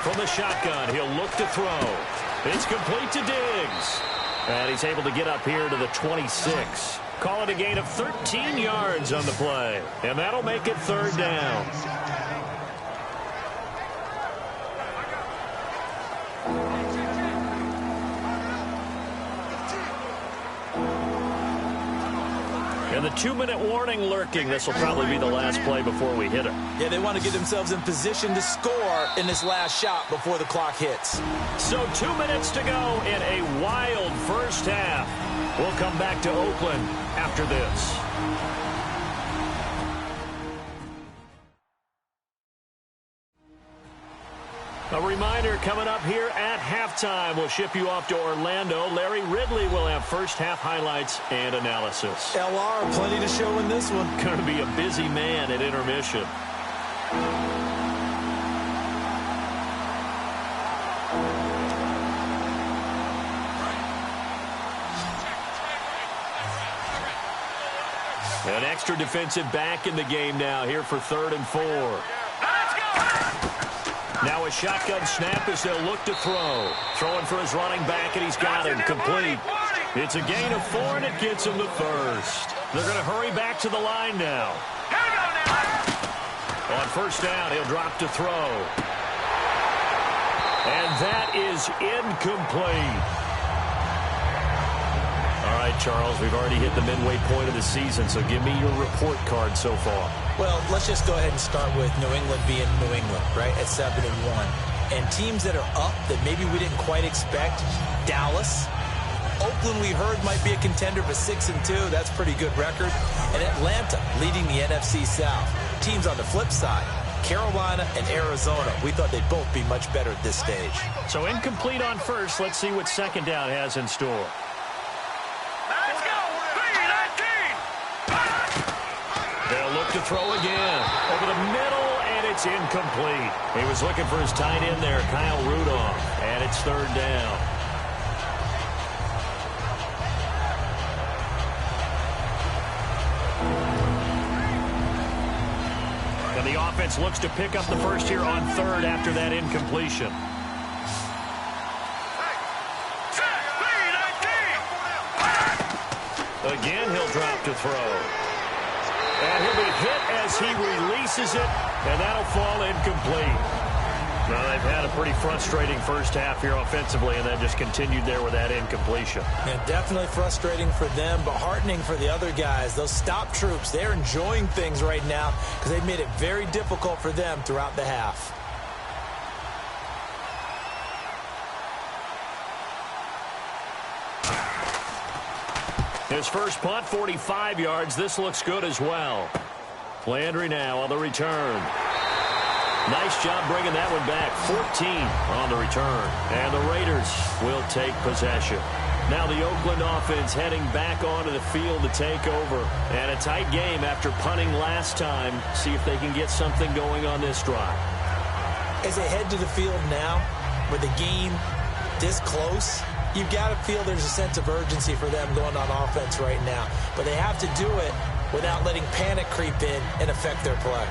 From the shotgun, he'll look to throw. It's complete to Diggs. And he's able to get up here to the 26. Call it a gain of 13 yards on the play. And that'll make it third down. And the 2-minute warning lurking. This will probably be the last play before we hit it. Yeah, they want to get themselves in position to score in this last shot before the clock hits. So 2 minutes to go in a wild first half. We'll come back to Oakland after this. A reminder coming up here at halftime. We'll ship you off to Orlando. Larry Ridley will have first half highlights and analysis. LR, plenty to show in this one. Going to be a busy man at intermission. An extra defensive back in the game now here for 3rd and 4. Now a shotgun snap as they'll look to throw. Throwing for his running back, and he's got him complete. It's a gain of 4, and it gets him the first. They're going to hurry back to the line now. On first down, he'll drop to throw. And that is incomplete. All right, Charles, we've already hit the midway point of the season, so give me your report card so far. Well, let's just go ahead and start with New England being New England, right, at 7-1. And teams that are up that maybe we didn't quite expect, Dallas. Oakland, we heard, might be a contender for 6-2. That's a pretty good record. And Atlanta leading the NFC South. Teams on the flip side, Carolina and Arizona, we thought they'd both be much better at this stage. So incomplete on first. Let's see what second down has in store. Let's go. 3-19. They'll look to throw again. Over the middle, and it's incomplete. He was looking for his tight end there, Kyle Rudolph. And it's 3rd down. And the offense looks to pick up the first here on 3rd after that incompletion. Again, he'll drop to throw. And he'll be hit as he releases it, and that'll fall incomplete. Now, they've had a pretty frustrating first half here offensively, and that just continued there with that incompletion. Yeah, definitely frustrating for them, but heartening for the other guys. Those stop troops, they're enjoying things right now because they've made it very difficult for them throughout the half. His first punt, 45 yards. This looks good as well. Landry now on the return. Nice job bringing that one back. 14 on the return. And the Raiders will take possession. Now the Oakland offense heading back onto the field to take over. And a tight game after punting last time. See if they can get something going on this drive. As they head to the field now, with the game this close, you've got to feel there's a sense of urgency for them going on offense right now. But they have to do it without letting panic creep in and affect their play.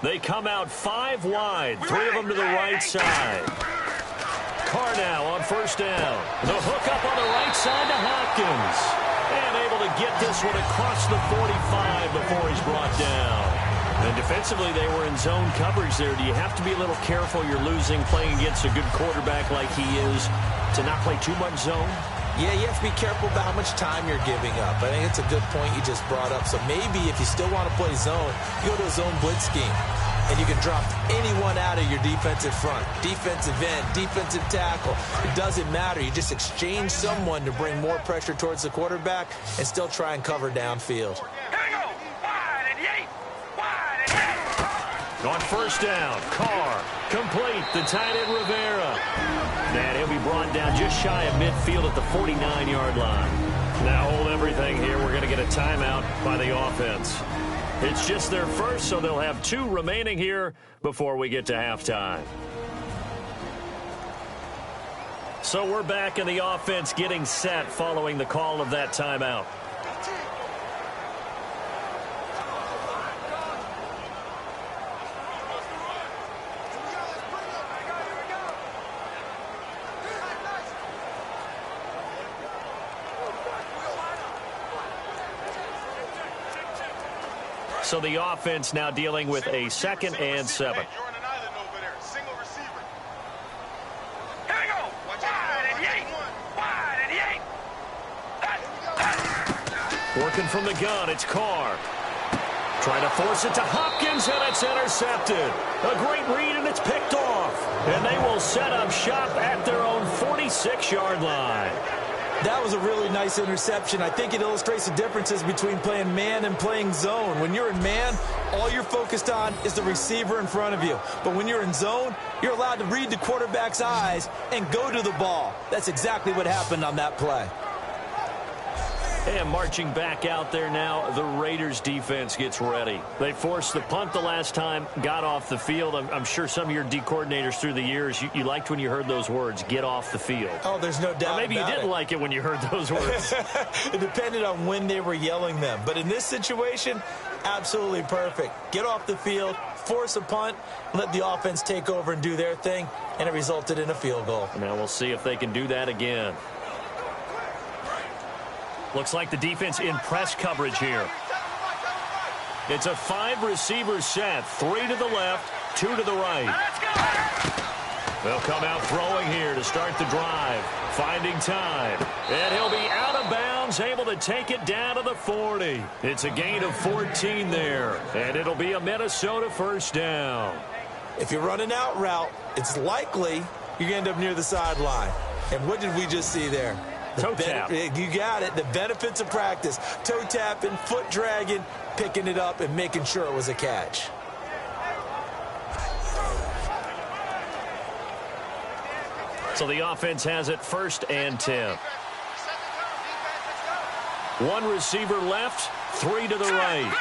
They come out 5 wide, 3 of them to the right side. Carr now on first down. The hook up on the right side to Hopkins. And able to get this one across the 45 before he's brought down. And defensively, they were in zone coverage there. Do you have to be a little careful you're losing playing against a good quarterback like he is to not play too much zone? Yeah, you have to be careful about how much time you're giving up. I think it's a good point you just brought up. So maybe if you still want to play zone, you go to a zone blitz scheme. And you can drop anyone out of your defensive front. Defensive end, defensive tackle. It doesn't matter. You just exchange someone to bring more pressure towards the quarterback and still try and cover downfield. Here we go. Wide and yay. Wide and yay. On first down, Carr, complete, the tight end Rivera. And he'll be brought down just shy of midfield at the 49-yard line. Now hold everything here. We're going to get a timeout by the offense. It's just their first, so they'll have 2 remaining here before we get to halftime. So we're back in the offense getting set following the call of that timeout. So the offense now dealing with a 2nd and 7. You're on an island over there. Single receiver. Here we go. Wide and yank. Wide and yank. Working from the gun, it's Carr. Trying to force it to Hopkins, and it's intercepted. A great read, and it's picked off. And they will set up shop at their own 46-yard line. That was a really nice interception. I think it illustrates the differences between playing man and playing zone. When you're in man, all you're focused on is the receiver in front of you. But when you're in zone, you're allowed to read the quarterback's eyes and go to the ball. That's exactly what happened on that play. And marching back out there now, the Raiders defense gets ready. They forced the punt the last time, got off the field. I'm sure some of your D coordinators through the years, you liked when you heard those words, get off the field. Oh, there's no doubt. Or maybe you didn't like it when you heard those words. It depended on when they were yelling them. But in this situation, absolutely perfect. Get off the field, force a punt, let the offense take over and do their thing, and it resulted in a field goal. Now we'll see if they can do that again. Looks like the defense in press coverage here. It's a 5-receiver set. 3 to the left, 2 to the right. They'll come out throwing here to start the drive. Finding time. And he'll be out of bounds, able to take it down to the 40. It's a gain of 14 there. And it'll be a Minnesota first down. If you run an out route, it's likely you're going to end up near the sideline. And what did we just see there? Toe tap. You got it. The benefits of practice. Toe tapping, foot dragging, picking it up, and making sure it was a catch. So the offense has it 1st and 10. 1 receiver left, 3 to the right.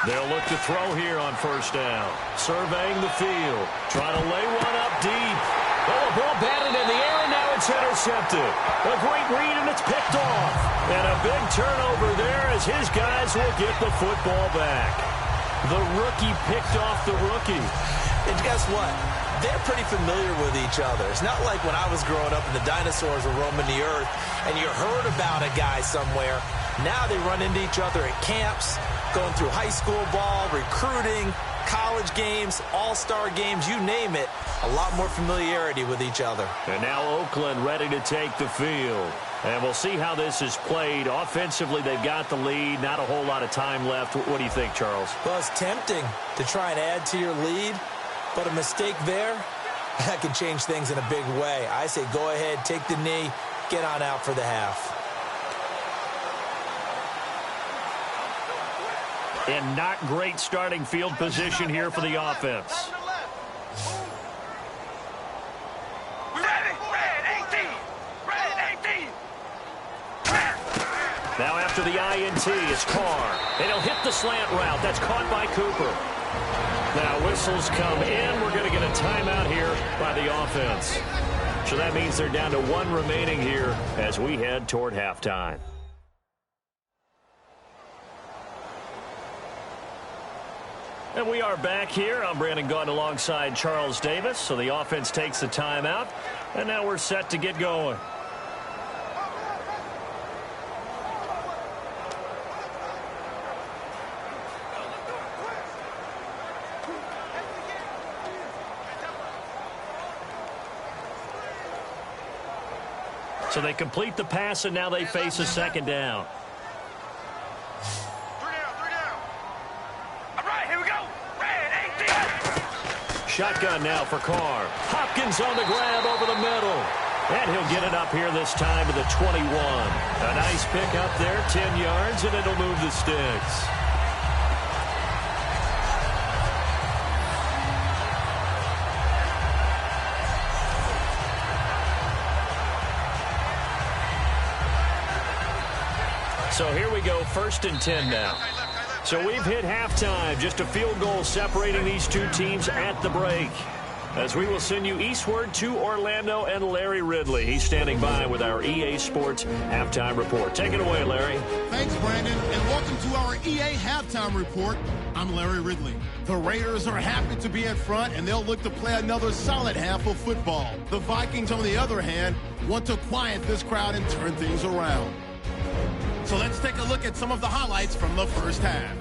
They'll look to throw here on 1st down. Surveying the field. Trying to lay one up deep. Oh, a ball batted in the air, and now it's intercepted. A great read, and it's picked off. And a big turnover there as his guys will get the football back. The rookie picked off the rookie. And guess what? They're pretty familiar with each other. It's not like when I was growing up and the dinosaurs were roaming the earth and you heard about a guy somewhere. Now they run into each other at camps, going through high school ball, recruiting, college games, all-star games, you name it. A lot more familiarity with each other. And now Oakland ready to take the field. And we'll see how this is played. Offensively, they've got the lead. Not a whole lot of time left. What do you think, Charles? Well, it's tempting to try and add to your lead, but a mistake there, that can change things in a big way. I say go ahead, take the knee, get on out for the half. And not great starting field position here for the offense. Now after the INT, it's Carr. And he'll hit the slant route. That's caught by Cooper. Now whistles come in. We're going to get a timeout here by the offense. So that means they're down to 1 remaining here as we head toward halftime. And we are back here. I'm Brandon Gaudin alongside Charles Davis. So the offense takes the timeout. And now we're set to get going. So they complete the pass, and now they face a 2nd down. Shotgun now for Carr. Hopkins on the grab over the middle. And he'll get it up here this time to the 21. A nice pick up there, 10 yards, and it'll move the sticks. So here we go, 1st and 10 now. So we've hit halftime, just a field goal separating these two teams at the break. As we will send you eastward to Orlando and Larry Ridley. He's standing by with our EA Sports Halftime Report. Take it away, Larry. Thanks, Brandon, and welcome to our EA Halftime Report. I'm Larry Ridley. The Raiders are happy to be in front, and they'll look to play another solid half of football. The Vikings, on the other hand, want to quiet this crowd and turn things around. So let's take a look at some of the highlights from the first half.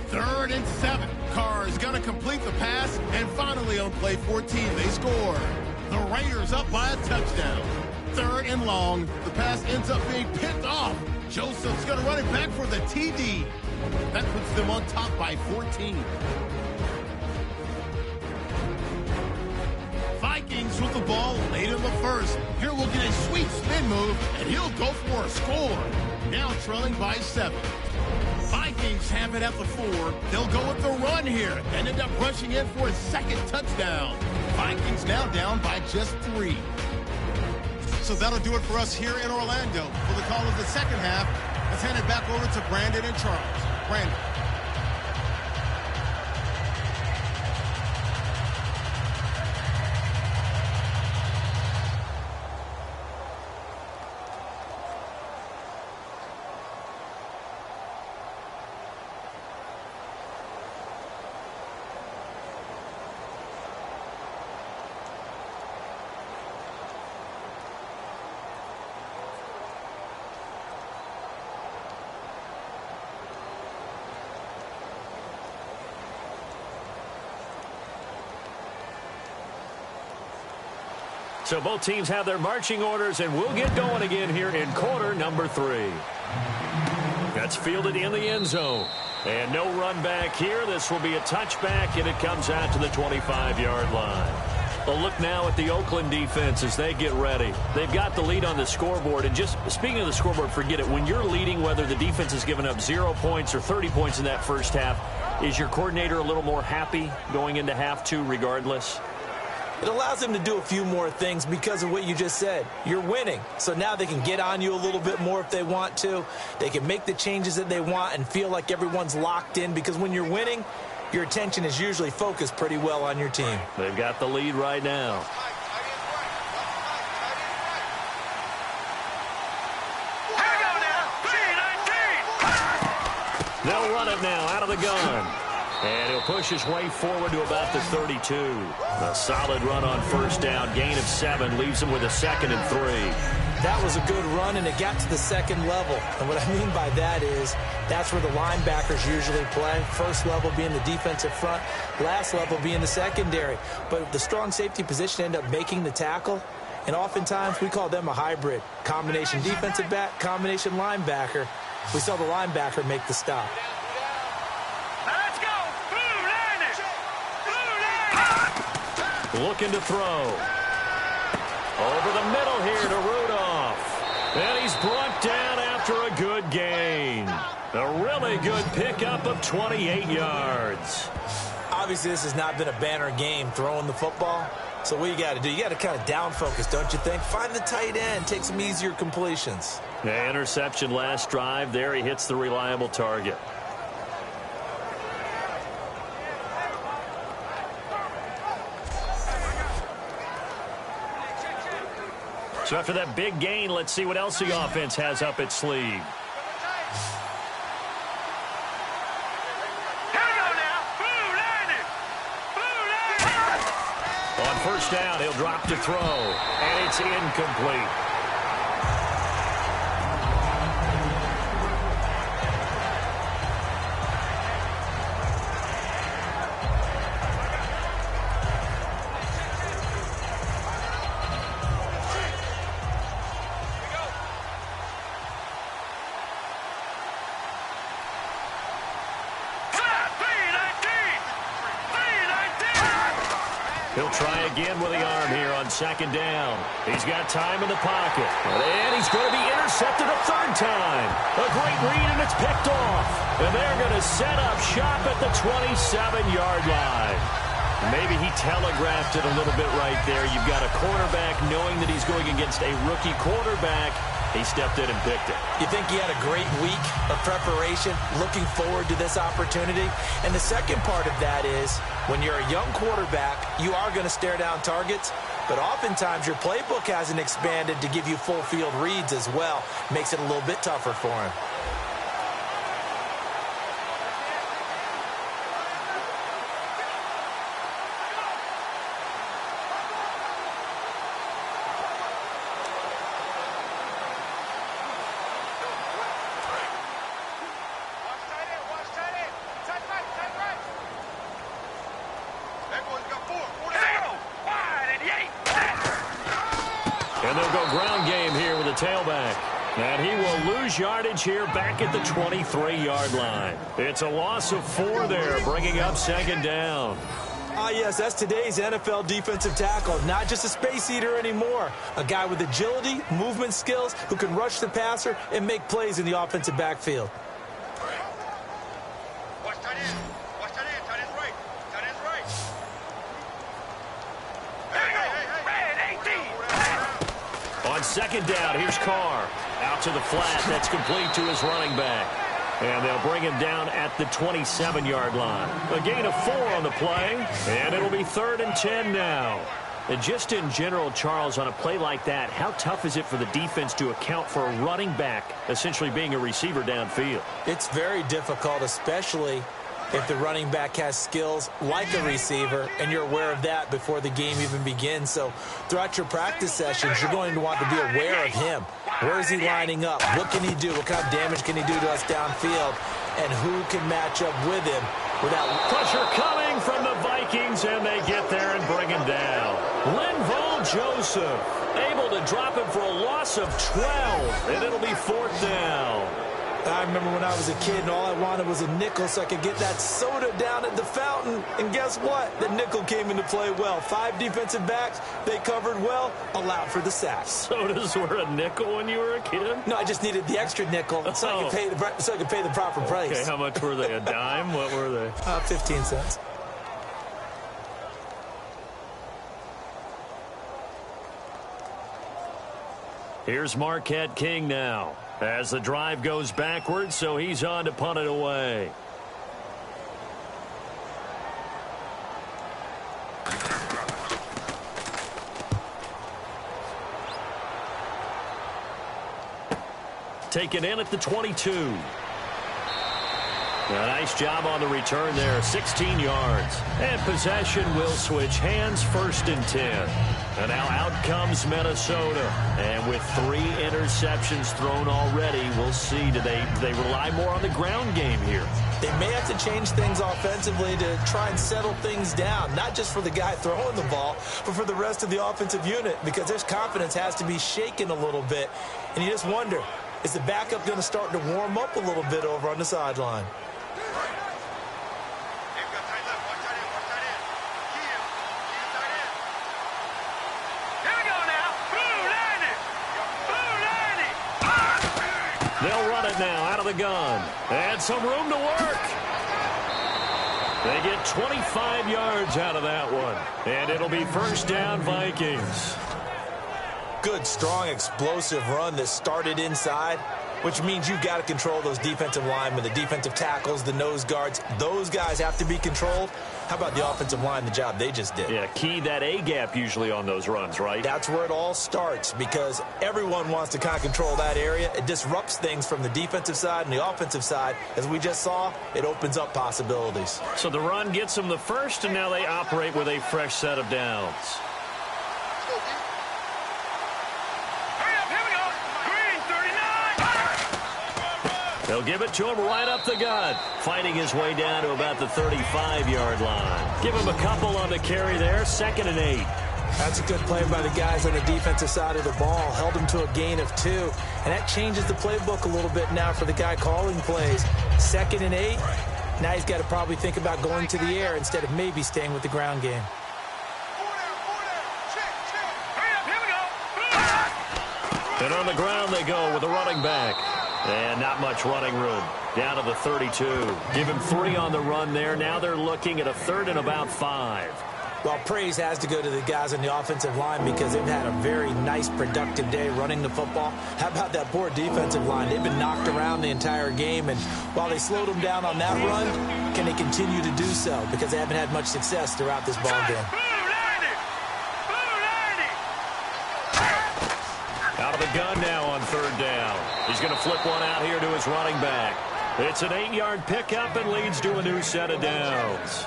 3rd and 7. Carr is going to complete the pass, and finally on play 14, they score. The Raiders up by a touchdown. 3rd and long. The pass ends up being picked off. Joseph's going to run it back for the TD. That puts them on top by 14. Vikings with the ball late in the first. Here we'll get a sweet spin move, and he'll go for a score. Now trailing by 7. Vikings have it at the 4. They'll go with the run here and end up rushing in for a second touchdown. Vikings now down by just 3. So that'll do it for us here in Orlando. For the call of the second half, let's hand it back over to Brandon and Charles. Brandon. So both teams have their marching orders, and we'll get going again here in quarter number 3. That's fielded in the end zone. And no run back here. This will be a touchback, and it comes out to the 25-yard line. A look now at the Oakland defense as they get ready. They've got the lead on the scoreboard. And just speaking of the scoreboard, forget it. When you're leading, whether the defense has given up 0 points or 30 points in that first half, is your coordinator a little more happy going into half 2 regardless? It allows them to do a few more things because of what you just said. You're winning, so now they can get on you a little bit more if they want to. They can make the changes that they want and feel like everyone's locked in, because when you're winning, your attention is usually focused pretty well on your team. They've got the lead right now. Here we go now. 3-19. They'll run it now out of the gun. And he'll push his way forward to about the 32. A solid run on first down. Gain of 7 leaves him with a 2nd and 3. That was a good run, and it got to the second level. And what I mean by that is that's where the linebackers usually play. First level being the defensive front, last level being the secondary. But the strong safety position ended up making the tackle. And oftentimes we call them a hybrid. Combination defensive back, combination linebacker. We saw the linebacker make the stop. Looking to throw. Over the middle here to Rudolph. And he's brought down after a good gain. A really good pickup of 28 yards. Obviously, this has not been a banner game throwing the football. So what you got to do, you got to kind of down focus, don't you think? Find the tight end, take some easier completions. The interception last drive. There he hits the reliable target. So after that big gain, let's see what else the offense has up its sleeve. Here we go now. On first down, he'll drop to throw, and it's incomplete. He'll try again with the arm here on second down. He's got time in the pocket. And he's going to be intercepted a 3rd time. A great read, and it's picked off. And they're going to set up shop at the 27-yard line. Maybe he telegraphed it a little bit right there. You've got a quarterback knowing that he's going against a rookie quarterback. He stepped in and picked it. You think he had a great week of preparation, looking forward to this opportunity? And the second part of that is, when you're a young quarterback, you are going to stare down targets, but oftentimes your playbook hasn't expanded to give you full field reads as well. Makes it a little bit tougher for him. ground game here with a tailback. And he will lose yardage here back at the 23-yard line. It's a loss of 4 there, bringing up second down. Yes, that's today's NFL defensive tackle. Not just a space eater anymore. A guy with agility, movement skills, who can rush the passer and make plays in the offensive backfield. Watch tight end. Watch tight end. Tight end's right. Tight end's right. Hey. On second down, here's Carr. Out to the flat. That's complete to his running back. And they'll bring him down at the 27-yard line. A gain of 4 on the play, and it'll be 3rd and 10 now. And just in general, Charles, on a play like that, how tough is it for the defense to account for a running back essentially being a receiver downfield? It's very difficult, especially if the running back has skills like a receiver, and you're aware of that before the game even begins. So throughout your practice sessions, you're going to want to be aware of him. Where is he lining up? What can he do? What kind of damage can he do to us downfield? And who can match up with him without... Pressure coming from the Vikings, and they get there and bring him down. Linval Joseph able to drop him for a loss of 12, and it'll be 4th down. I remember when I was a kid and all I wanted was a nickel so I could get that soda down at the fountain. And guess what? The nickel came into play well. 5 defensive backs, they covered well, allowed for the sacks. Sodas were a nickel when you were a kid? No, I just needed the extra nickel so I could pay the proper price. Okay, how much were they? A dime? What were they? 15 cents. Here's Marquette King now. As the drive goes backwards, so he's on to punt it away. Taken in at the 22. A nice job on the return there, 16 yards. And possession will switch hands, 1st and 10. And now out comes Minnesota. And with 3 interceptions thrown already, we'll see. Do they rely more on the ground game here? They may have to change things offensively to try and settle things down, not just for the guy throwing the ball, but for the rest of the offensive unit, because their confidence has to be shaken a little bit. And you just wonder, is the backup going to start to warm up a little bit over on the sideline? They'll run it now out of the gun. And some room to work. They get 25 yards out of that one. And it'll be 1st down Vikings. Good, strong, explosive run that started inside, which means you've got to control those defensive linemen, the defensive tackles, the nose guards. Those guys have to be controlled. How about the offensive line, the job they just did? Yeah, key that A-gap usually on those runs, right? That's where it all starts, because everyone wants to kind of control that area. It disrupts things from the defensive side and the offensive side. As we just saw, it opens up possibilities. So the run gets them the first, and now they operate with a fresh set of downs. They'll give it to him right up the gut, fighting his way down to about the 35-yard line. Give him a couple on the carry there, 2nd and 8. That's a good play by the guys on the defensive side of the ball. Held him to a gain of 2. And that changes the playbook a little bit now for the guy calling plays. 2nd and 8. Now he's got to probably think about going to the air instead of maybe staying with the ground game. And on the ground they go with a running back. And not much running room. Down to the 32. Give him 3 on the run there. Now they're looking at a 3rd and about 5. Well, praise has to go to the guys on the offensive line because they've had a very nice, productive day running the football. How about that poor defensive line? They've been knocked around the entire game, and while they slowed them down on that run, can they continue to do so? Because they haven't had much success throughout this ball game. Out of the gun now on 3rd down. He's going to flip one out here to his running back. It's an 8-yard pickup and leads to a new set of downs.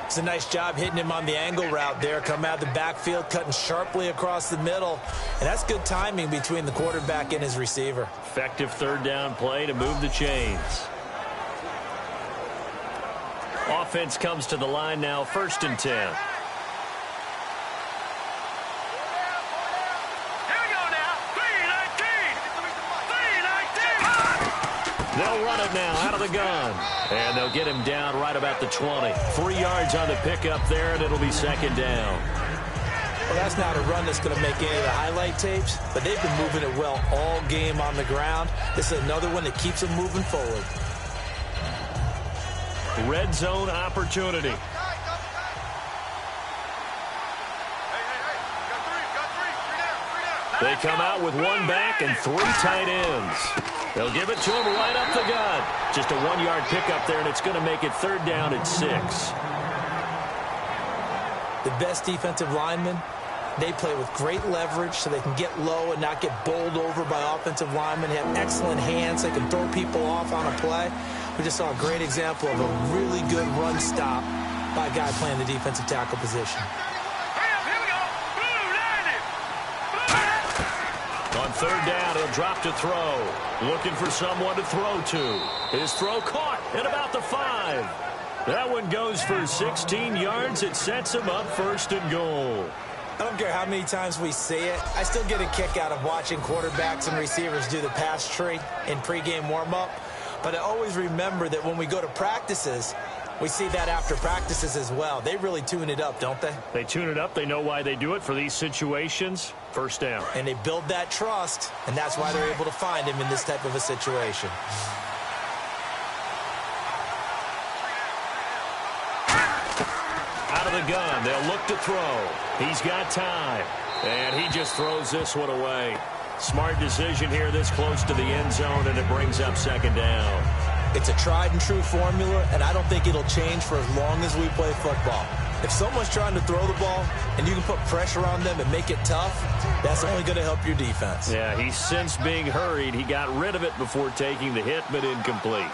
It's a nice job hitting him on the angle route there. Come out of the backfield, cutting sharply across the middle. And that's good timing between the quarterback and his receiver. Effective 3rd down play to move the chains. Offense comes to the line now, 1st and 10. Here we go They'll run it now out of the gun. And they'll get him down right about the 20. 3 yards on the pickup there, and it'll be second down. Well, that's not a run that's going to make any of the highlight tapes, but they've been moving it well all game on the ground. This is another one that keeps them moving forward. Red zone opportunity. They come out with 1 back and 3 tight ends. They'll give it to him right up the gut. Just a 1-yard pickup there, and it's going to make it third down at 6. The best defensive linemen, they play with great leverage so they can get low and not get bowled over by offensive linemen. They have excellent hands. They can throw people off on a play. We just saw a great example of a really good run stop by a guy playing the defensive tackle position. On third down, he'll drop to throw. Looking for someone to throw to. His throw caught at about the 5. That one goes for 16 yards. It sets him up first and goal. I don't care how many times we see it. I still get a kick out of watching quarterbacks and receivers do the pass tree in pregame warm-up. But I always remember that when we go to practices, we see that after practices as well. They really tune it up, don't they? They tune it up. They know why they do it for these situations. First down. And they build that trust, and that's why they're able to find him in this type of a situation. Out of the gun, they'll look to throw. He's got time, and he just throws this one away. Smart decision here this close to the end zone, and it brings up second down. It's a tried-and-true formula, and I don't think it'll change for as long as we play football. If someone's trying to throw the ball and you can put pressure on them and make it tough, that's only going to help your defense. Yeah, he's since being hurried. He got rid of it before taking the hit, but incomplete.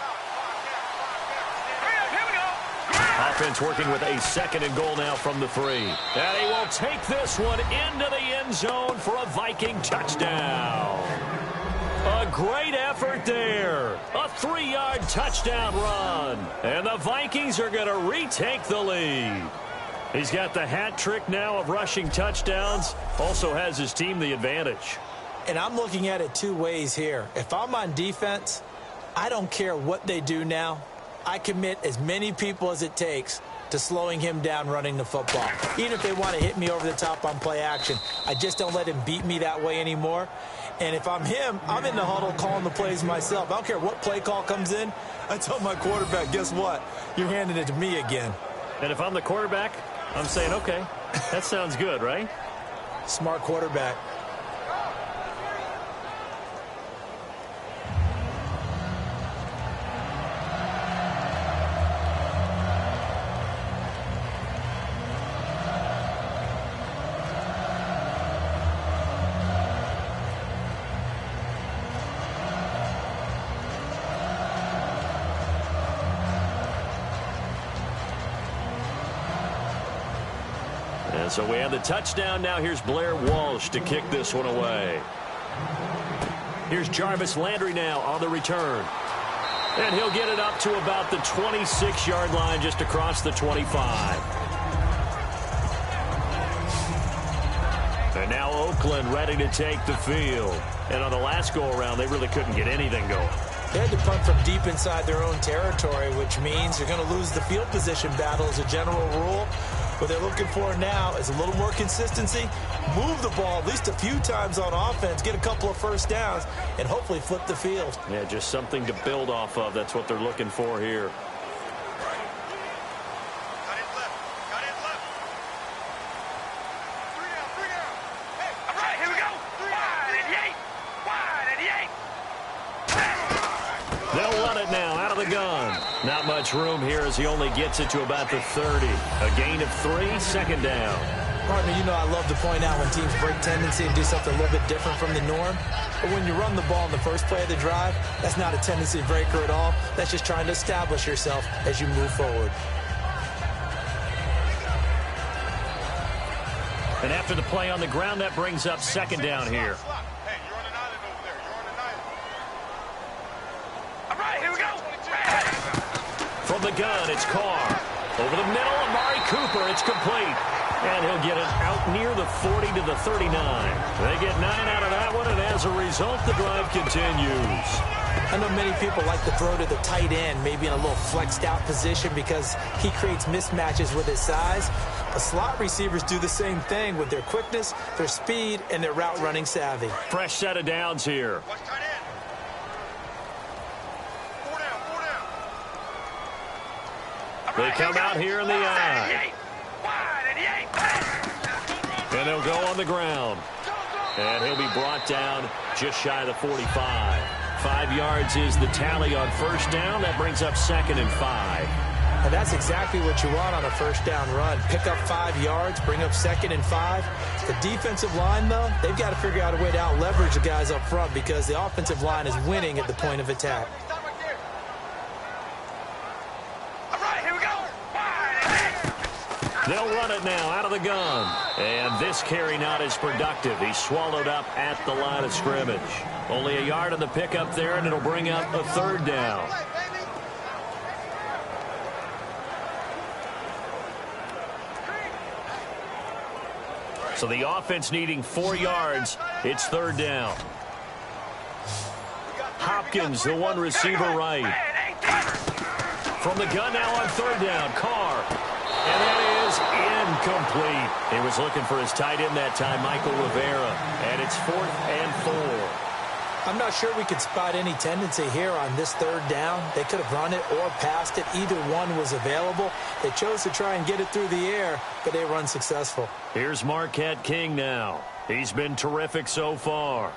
Offense working with a second and goal now from the 3. And he will take this one into the end zone for a Viking touchdown. A great effort there. A 3-yard touchdown run. And the Vikings are going to retake the lead. He's got the hat trick now of rushing touchdowns. Also has his team the advantage. And I'm looking at it 2 ways here. If I'm on defense, I don't care what they do now. I commit as many people as it takes to slowing him down running the football. Even if they want to hit me over the top on play action, I just don't let him beat me that way anymore. And if I'm him, I'm in the huddle calling the plays myself. I don't care what play call comes in. I tell my quarterback, guess what? You're handing it to me again. And if I'm the quarterback, I'm saying, okay, that sounds good, right? Smart quarterback. And so we have the touchdown. Now here's Blair Walsh to kick this one away. Here's Jarvis Landry now on the return. And he'll get it up to about the 26-yard line, just across the 25. And now Oakland ready to take the field. And on the last go-around, they really couldn't get anything going. They had to punt from deep inside their own territory, which means you're going to lose the field position battle as a general rule. What they're looking for now is a little more consistency, move the ball at least a few times on offense, get a couple of first downs, and hopefully flip the field. Yeah, just something to build off of. That's what they're looking for here. Got it left. Got it left. 3 down, 3 down. Hey, all right, here we go. Wide and yank. Wide and yank. They'll run it now out of the gun. Not much room here as he only gets it to about the 30. A gain of 3, second down. Partner, you know I love to point out when teams break tendency and do something a little bit different from the norm. But when you run the ball in the first play of the drive, that's not a tendency breaker at all. That's just trying to establish yourself as you move forward. And after the play on the ground, that brings up second down here. Hey, you're on an island over there. You're on an island. All right, here we go. From the gun, it's Carr. Over the middle, Amari Cooper. It's complete. And he'll get it out near the 40 to the 39. They get 9 out of that one, and as as a result, the drive continues. I know many people like to throw to the tight end, maybe in a little flexed out position because he creates mismatches with his size. But slot receivers do the same thing with their quickness, their speed, and their route running savvy. Fresh set of downs here. Watch tight end. 4 down, 4 down. They come out here in the eye. And they'll go on the ground. And he'll be brought down just shy of the 45. 5 yards is the tally on first down. That brings up 2nd and 5. And that's exactly what you want on a first down run. Pick up 5 yards, bring up 2nd and 5. The defensive line, though, they've got to figure out a way to out-leverage the guys up front because the offensive line is winning at the point of attack. All right, here we go. They'll run it now out of the gun. And this carry not as productive. He's swallowed up at the line of scrimmage. Only a yard on the pickup there, and it'll bring up a 3rd down. So the offense needing 4 yards. It's 3rd down. Hopkins, the one receiver right. From the gun now on 3rd down. Carr. And that is incomplete. He was looking for his tight end that time, Michael Rivera. And it's 4th and 4. I'm not sure we could spot any tendency here on this 3rd down. They could have run it or passed it. Either one was available. They chose to try and get it through the air, but they were unsuccessful. Here's Marquette King now. He's been terrific so far.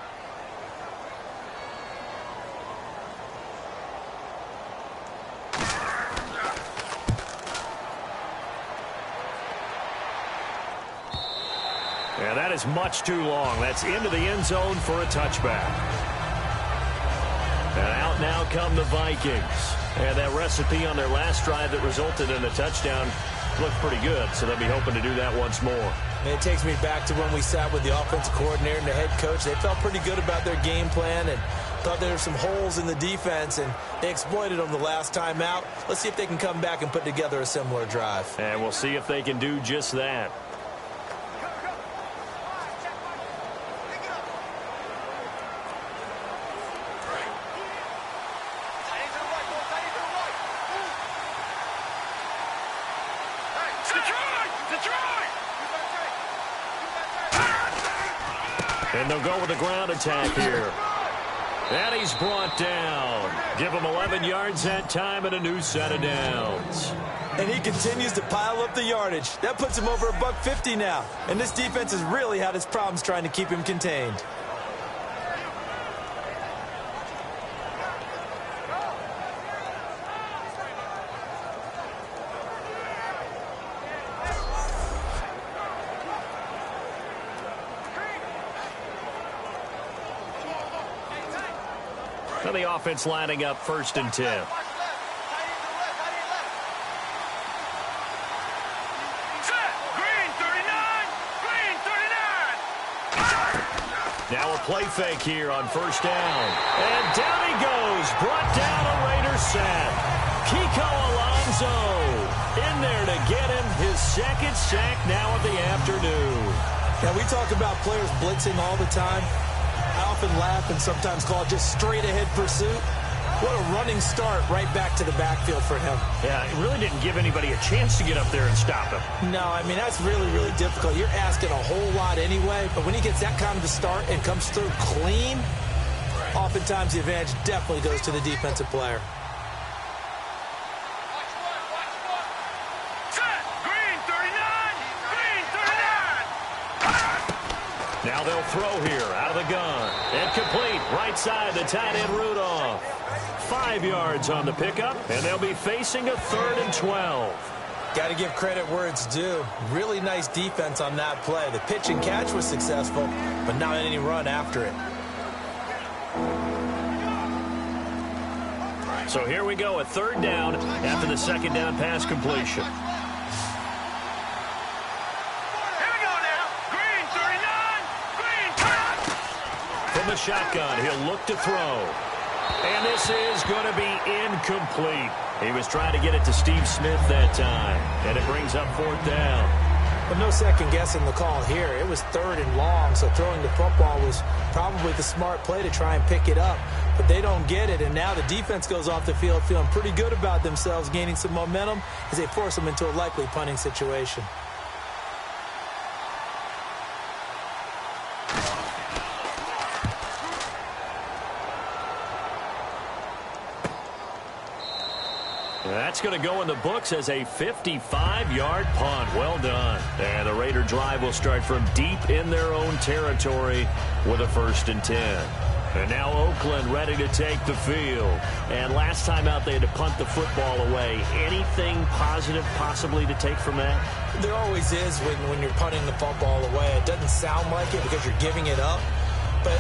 And that is much too long. That's into the end zone for a touchback. And out now come the Vikings. And that recipe on their last drive that resulted in a touchdown looked pretty good, so they'll be hoping to do that once more. And it takes me back to when we sat with the offensive coordinator and the head coach. They felt pretty good about their game plan and thought there were some holes in the defense, and they exploited them the last time out. Let's see if they can come back and put together a similar drive. And we'll see if they can do just that. And they'll go with the ground attack here. And he's brought down. Give him 11 yards that time and a new set of downs. And he continues to pile up the yardage. That puts him over $150 now. And this defense has really had its problems trying to keep him contained. Now the offense lining up 1st and 10. Now a play fake here on 1st down. And down he goes. Brought down a Raider sack. Kiko Alonso in there to get him his 2nd sack now of the afternoon. Now we talk about players blitzing all the time. I often laugh and sometimes call it just straight-ahead pursuit. What a running start right back to the backfield for him. Yeah, it really didn't give anybody a chance to get up there and stop him. No, I mean, that's really, really difficult. You're asking a whole lot anyway, but when he gets that kind of a start and comes through clean, oftentimes the advantage definitely goes to the defensive player. Now they'll throw here out of the gun. And complete right side to tight end Rudolph. 5 yards on the pickup, and they'll be facing a 3rd and 12. Got to give credit where it's due. Really nice defense on that play. The pitch and catch was successful, but not any run after it. So here we go, a 3rd down after the 2nd down pass completion. From the shotgun, he'll look to throw. And this is going to be incomplete. He was trying to get it to Steve Smith that time. And it brings up 4th down. But no second guessing the call here. It was 3rd and long, so throwing the football was probably the smart play to try and pick it up. But they don't get it, and now the defense goes off the field feeling pretty good about themselves, gaining some momentum as they force them into a likely punting situation. That's going to go in the books as a 55-yard punt. Well done. And the Raider drive will start from deep in their own territory with a 1st and 10. And now Oakland ready to take the field. And last time out, they had to punt the football away. Anything positive possibly to take from that? There always is when you're punting the football away. It doesn't sound like it because you're giving it up, but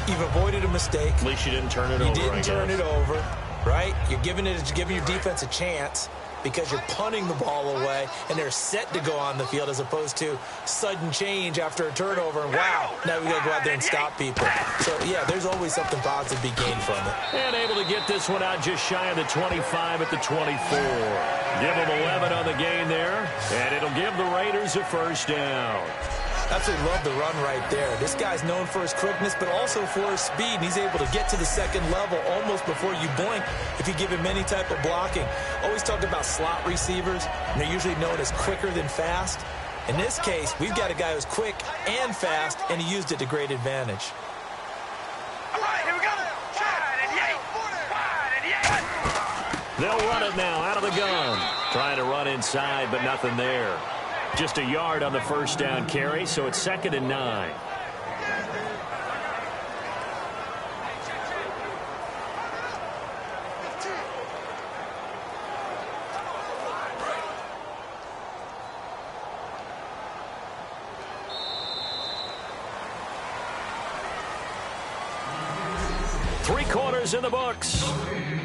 you've avoided a mistake. At least you didn't turn it over. You didn't turn it over. Right? You're giving your defense a chance because you're punting the ball away, and they're set to go on the field as opposed to sudden change after a turnover, and wow, now we got to go out there and stop people. So, yeah, there's always something positive to be gained from it. And able to get this one out just shy of the 25 at the 24. Give them 11 on the gain there, and it'll give the Raiders a 1st down. Absolutely love the run right there. This guy's known for his quickness, but also for his speed. And he's able to get to the 2nd level almost before you blink if you give him any type of blocking. Always talk about slot receivers, and they're usually known as quicker than fast. In this case, we've got a guy who's quick and fast, and he used it to great advantage. All right, here we go. They'll run it now out of the gun. Trying to run inside, but nothing there. Just a yard on the 1st down carry, so it's 2nd and 9. Three quarters in the books.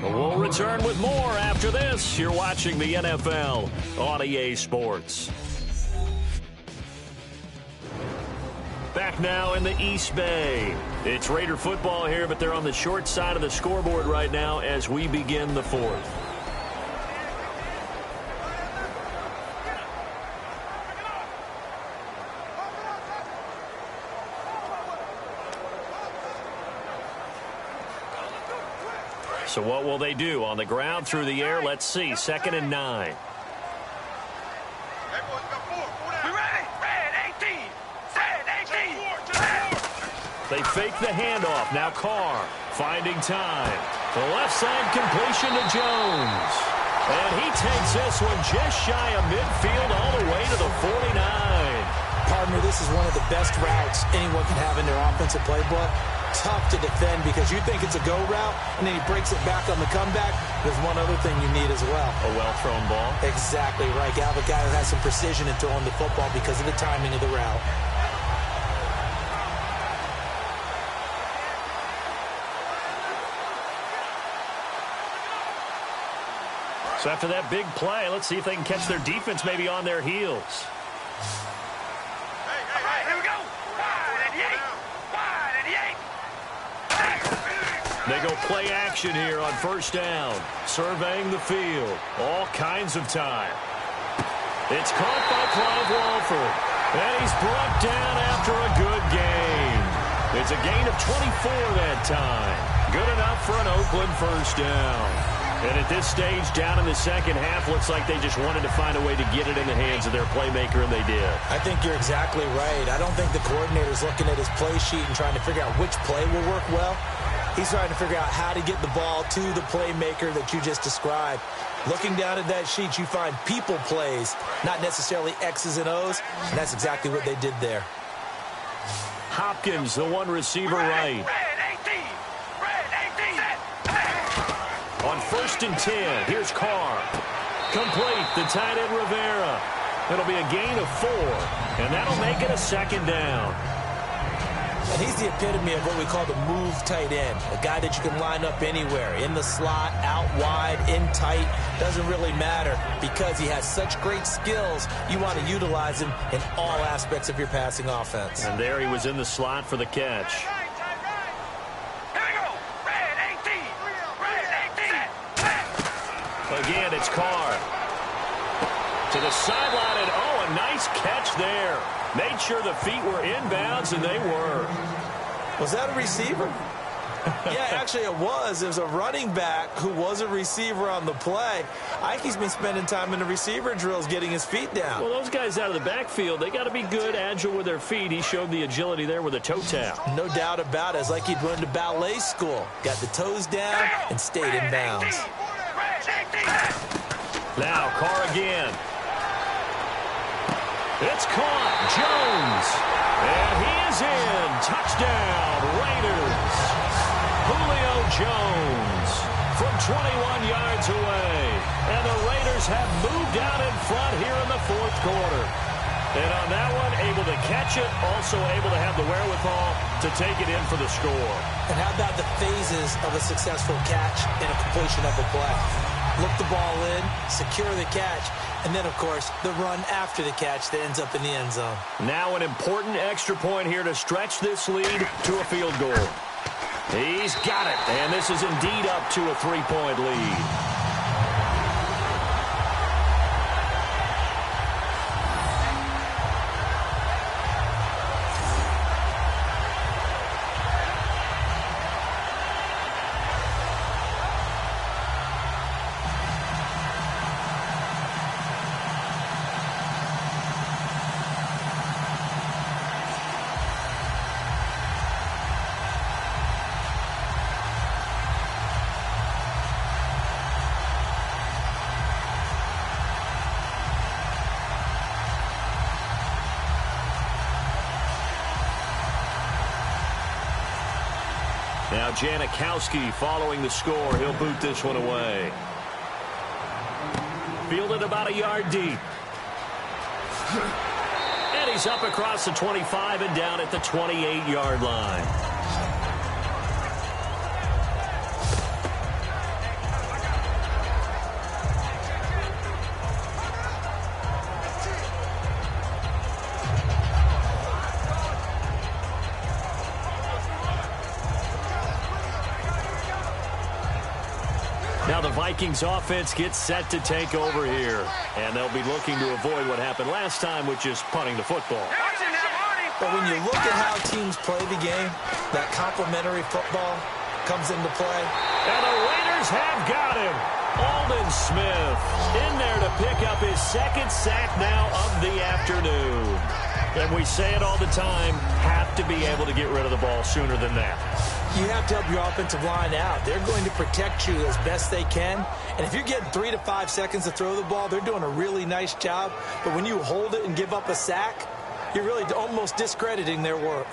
We'll return with more after this. You're watching the NFL on EA Sports. Back now in the East Bay. It's Raider football here, but they're on the short side of the scoreboard right now as we begin the 4th. So what will they do? On the ground, through the air? Let's see. 2nd and 9. They fake the handoff. Now Carr finding time. The left side completion to Jones. And he takes this one just shy of midfield all the way to the 49. Partner, this is one of the best routes anyone can have in their offensive playbook. Tough to defend because you think it's a go route, and then he breaks it back on the comeback. There's one other thing you need as well. A well-thrown ball. Exactly right. You have a guy who has some precision in throwing the football because of the timing of the route. So after that big play, let's see if they can catch their defense maybe on their heels. Here we go. Wide and yank. They go play action here on 1st down. Surveying the field. All kinds of time. It's caught by Clive Walford. And he's brought down after a good game. It's a gain of 24 that time. Good enough for an Oakland 1st down. And at this stage, down in the 2nd half, looks like they just wanted to find a way to get it in the hands of their playmaker, and they did. I think you're exactly right. I don't think the coordinator's looking at his play sheet and trying to figure out which play will work well. He's trying to figure out how to get the ball to the playmaker that you just described. Looking down at that sheet, you find people plays, not necessarily X's and O's, and that's exactly what they did there. Hopkins, the one receiver right. On 1st and 10, here's Carr. Complete, the tight end Rivera. It'll be a gain of 4, and that'll make it a 2nd down. And he's the epitome of what we call the move tight end, a guy that you can line up anywhere, in the slot, out wide, in tight, doesn't really matter because he has such great skills. You want to utilize him in all aspects of your passing offense. And there he was in the slot for the catch. Again, it's Carr. To the sideline, and nice catch there. Made sure the feet were inbounds, and they were. Was that a receiver? Yeah, actually it was. It was a running back who was a receiver on the play. Ike's been spending time in the receiver drills getting his feet down. Well, those guys out of the backfield, they got to be good, agile with their feet. He showed the agility there with a toe tap. No doubt about it. It's like he'd run to ballet school. Got the toes down and stayed in bounds. Now, Carr again. It's caught. Jones. And he is in. Touchdown, Raiders. Julio Jones from 21 yards away. And the Raiders have moved out in front here in the fourth quarter. And on that one, able to catch it, also able to have the wherewithal to take it in for the score. And how about the phases of a successful catch and a completion of a play? Look the ball in, secure the catch, and then, of course, the run after the catch that ends up in the end zone. Now an important extra point here to stretch this lead to a field goal. He's got it, and this is indeed up to a 3-point lead. Now Janikowski following the score. He'll boot this one away. Fielded about a yard deep. And he's up across the 25 and down at the 28-yard line. Now the Vikings offense gets set to take over here. And they'll be looking to avoid what happened last time, which is punting the football. But when you look at how teams play the game, that complementary football comes into play. And the Raiders have got him. Aldon Smith in there to pick up his second sack now of the afternoon. And we say it all the time, have to be able to get rid of the ball sooner than that. You have to help your offensive line out. They're going to protect you as best they can. And if you're getting 3 to 5 seconds to throw the ball, they're doing a really nice job. But when you hold it and give up a sack, you're really almost discrediting their work.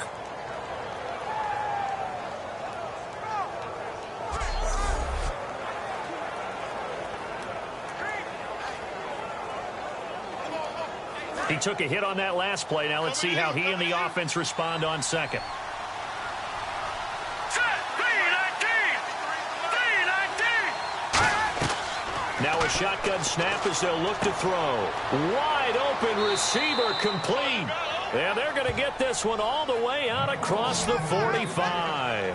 He took a hit on that last play. Now let's see how he and the offense respond on second. Now a shotgun snap as they'll look to throw. Wide open receiver complete. And they're going to get this one all the way out across the 45.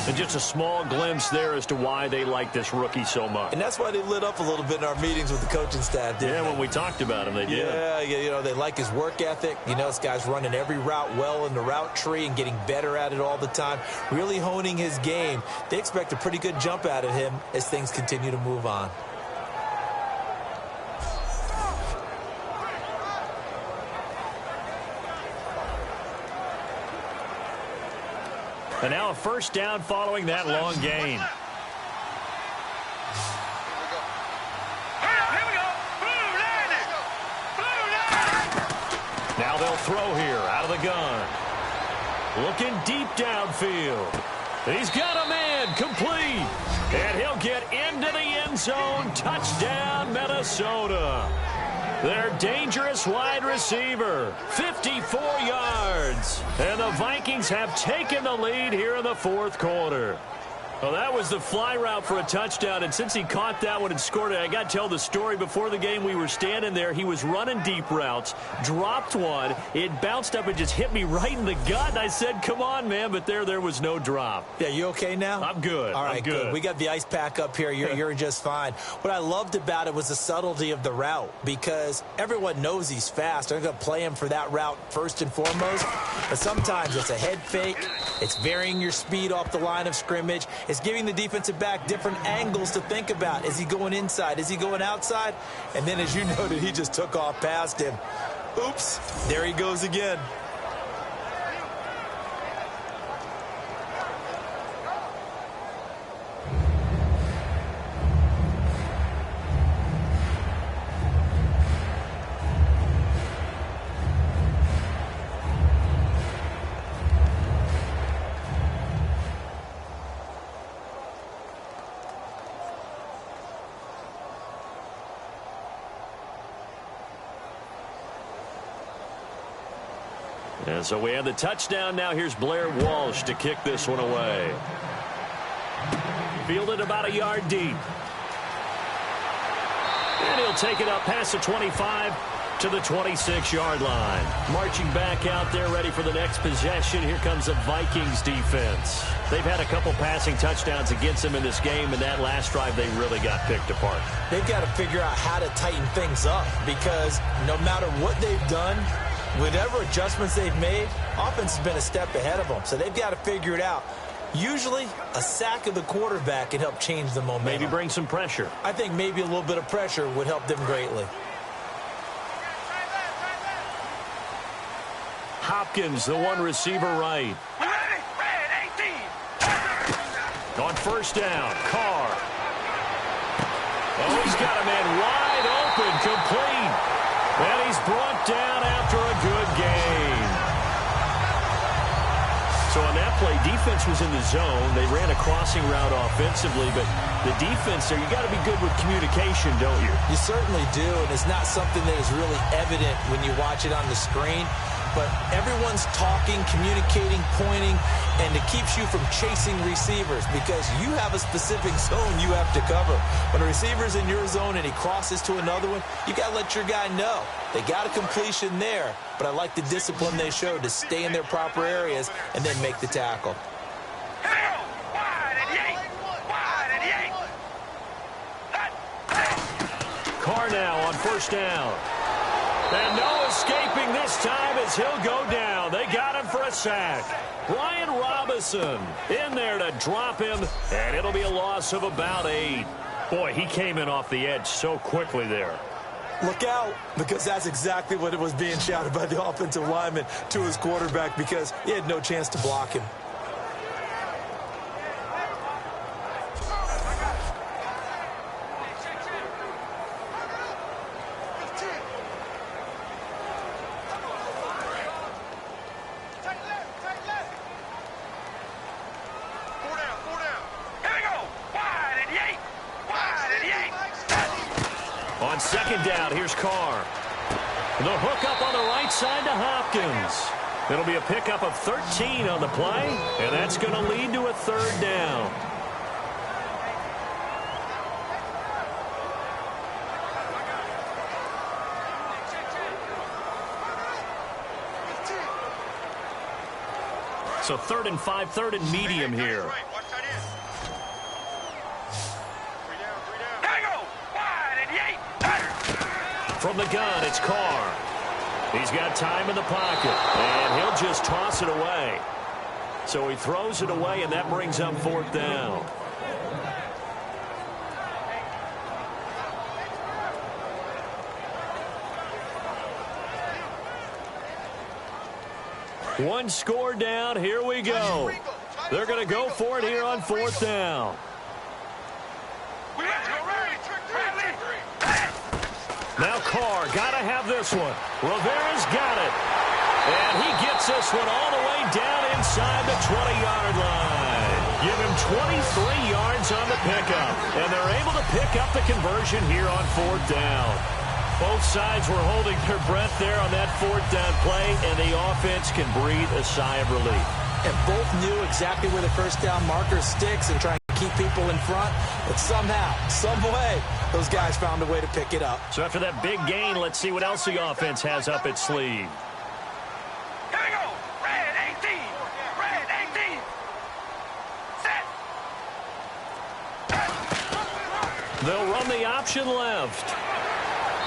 And just a small glimpse there as to why they like this rookie so much. And that's why they lit up a little bit in our meetings with the coaching staff, didn't they? When we talked about him, they did. Yeah, you know, they like his work ethic. You know, this guy's running every route well in the route tree and getting better at it all the time, really honing his game. They expect a pretty good jump out of him as things continue to move on. And now a first down following that long gain. Now they'll throw here out of the gun. Looking deep downfield. He's got a man complete. And he'll get into the end zone. Touchdown, Minnesota. Their dangerous wide receiver, 54 yards. And the Vikings have taken the lead here in the fourth quarter. Well, that was the fly route for a touchdown, and since he caught that one and scored it, I got to tell the story. Before the game, we were standing there. He was running deep routes, dropped one. It bounced up and just hit me right in the gut, and I said, come on, man, but there was no drop. Yeah, you okay now? I'm good. All right, I'm good. We got the ice pack up here. You're just fine. What I loved about it was the subtlety of the route, because everyone knows he's fast. They're going to play him for that route first and foremost, but sometimes it's a head fake. It's varying your speed off the line of scrimmage. It's giving the defensive back different angles to think about. Is he going inside? Is he going outside? And then, as you noted, he just took off past him. Oops, there he goes again. And so we have the touchdown. Now here's Blair Walsh to kick this one away. Fielded about a yard deep. And he'll take it up past the 25 to the 26-yard line. Marching back out there, ready for the next possession. Here comes the Vikings defense. They've had a couple passing touchdowns against them in this game, and that last drive they really got picked apart. They've got to figure out how to tighten things up, because no matter what they've done, whatever adjustments they've made, offense has been a step ahead of them. So they've got to figure it out. Usually, a sack of the quarterback can help change the momentum. Maybe bring some pressure. I think maybe a little bit of pressure would help them greatly. Hopkins, the one receiver right. On first down, Carr. Oh, he's got a man wide open, complete. And he's brought down after a good game. So on that play, defense was in the zone. They ran a crossing route offensively, but the defense there, you got to be good with communication, don't you? You certainly do, and it's not something that is really evident when you watch it on the screen. But everyone's talking, communicating, pointing, and it keeps you from chasing receivers, because you have a specific zone you have to cover. When a receiver's in your zone and he crosses to another one, you got to let your guy know. They got a completion there, but I like the discipline they showed to stay in their proper areas and then make the tackle. Carr now on first down. And no escaping this time as he'll go down. They got him for a sack. Brian Robinson in there to drop him, and it'll be a loss of about 8. Boy, he came in off the edge so quickly there. Look out, because that's exactly what it was being shouted by the offensive lineman to his quarterback, because he had no chance to block him. On second down, here's Carr. The hook up on the right side to Hopkins. It'll be a pickup of 13 on the play, and that's going to lead to a third down. So 3rd and 5, 3rd and medium here. From the gun, it's Carr. He's got time in the pocket, and he'll just toss it away. So he throws it away, and that brings up 4th down. One score down. Here we go. They're going to go for it here on 4th down. Now Carr, got to have this one. Rivera's got it. And he gets this one all the way down inside the 20-yard line. Give him 23 yards on the pickup. And they're able to pick up the conversion here on 4th down. Both sides were holding their breath there on that 4th down play, and the offense can breathe a sigh of relief. And both knew exactly where the first down marker sticks and try and keep people in front, but somehow, some way, those guys found a way to pick it up. So after that big gain, let's see what else the offense has up its sleeve. Here we go. Red 18. Red 18. Set. They'll run the option left.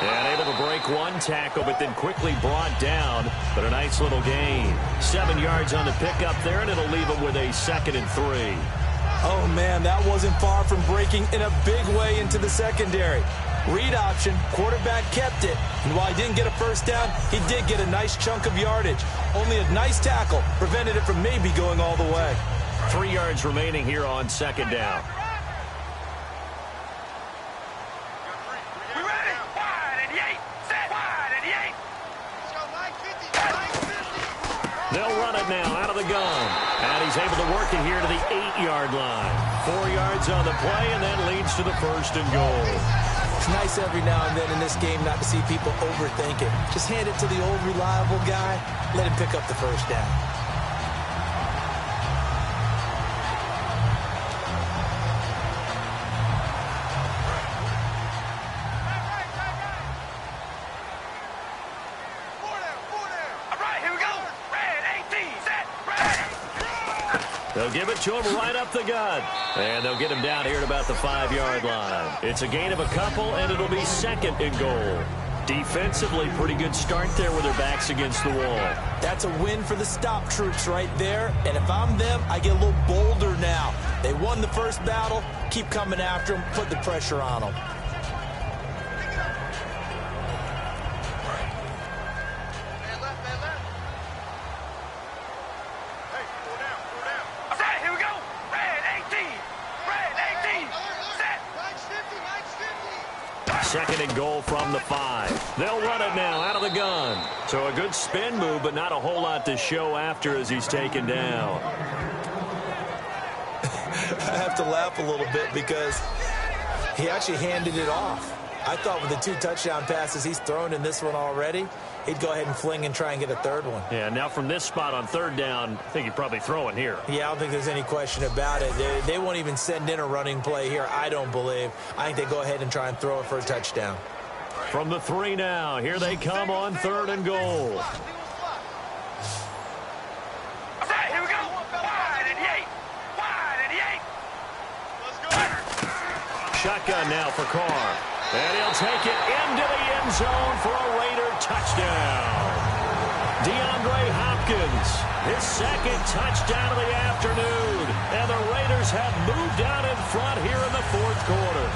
And able to break one tackle, but then quickly brought down. But a nice little gain. 7 yards on the pickup there, and it'll leave them with a 2nd and 3. Oh, man, that wasn't far from breaking in a big way into the secondary. Read option, quarterback kept it. And while he didn't get a first down, he did get a nice chunk of yardage. Only a nice tackle prevented it from maybe going all the way. 3 yards remaining here on 2nd down. We ready? Wide and yay. Set. Wide and yay. Let's go 950. They'll run it now out of the gun. And he's able to work it here to the 8-yard line. 4 yards on the play, and that leads to the 1st and goal. It's nice every now and then in this game not to see people overthink it. Just hand it to the old reliable guy. Let him pick up the first down. They'll give it to him right up the gut. And they'll get him down here at about the 5-yard line. It's a gain of a couple, and it'll be 2nd and goal. Defensively, pretty good start there with their backs against the wall. That's a win for the stop troops right there. And if I'm them, I get a little bolder now. They won the first battle. Keep coming after them. Put the pressure on them. Second and goal from the 5. They'll run it now out of the gun. So a good spin move, but not a whole lot to show after as he's taken down. I have to laugh a little bit because he actually handed it off. I thought with the 2 touchdown passes he's thrown in this one already, he'd go ahead and fling and try and get a 3rd one. Yeah, now from this spot on 3rd down, I think he'd probably throw it here. Yeah, I don't think there's any question about it. They won't even send in a running play here, I don't believe. I think they go ahead and try and throw it for a touchdown. From the 3 now, here they come on 3rd and goal. Here we go. Wide and yay. Wide and yay. Let's go. Shotgun now for Carr. And he'll take it into the end zone for a Raider touchdown. DeAndre Hopkins, his 2nd touchdown of the afternoon. And the Raiders have moved out in front here in the 4th quarter.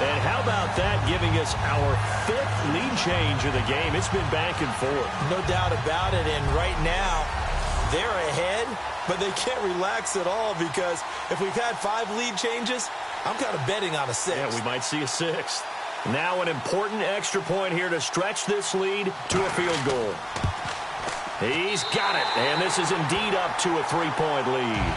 And how about that giving us our 5th lead change of the game? It's been back and forth. No doubt about it. And right now, they're ahead, but they can't relax at all because if we've had 5 lead changes, I'm kind of betting on a 6th. Yeah, we might see a 6th. Now an important extra point here to stretch this lead to a field goal. He's got it, and this is indeed up to a 3-point lead.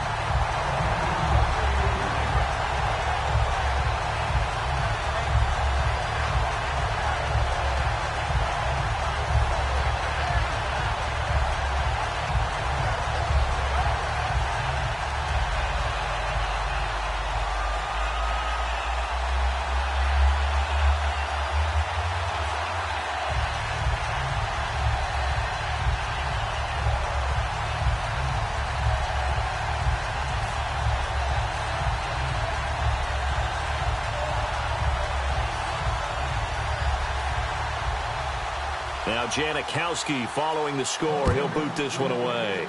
Now Janikowski following the score. He'll boot this one away.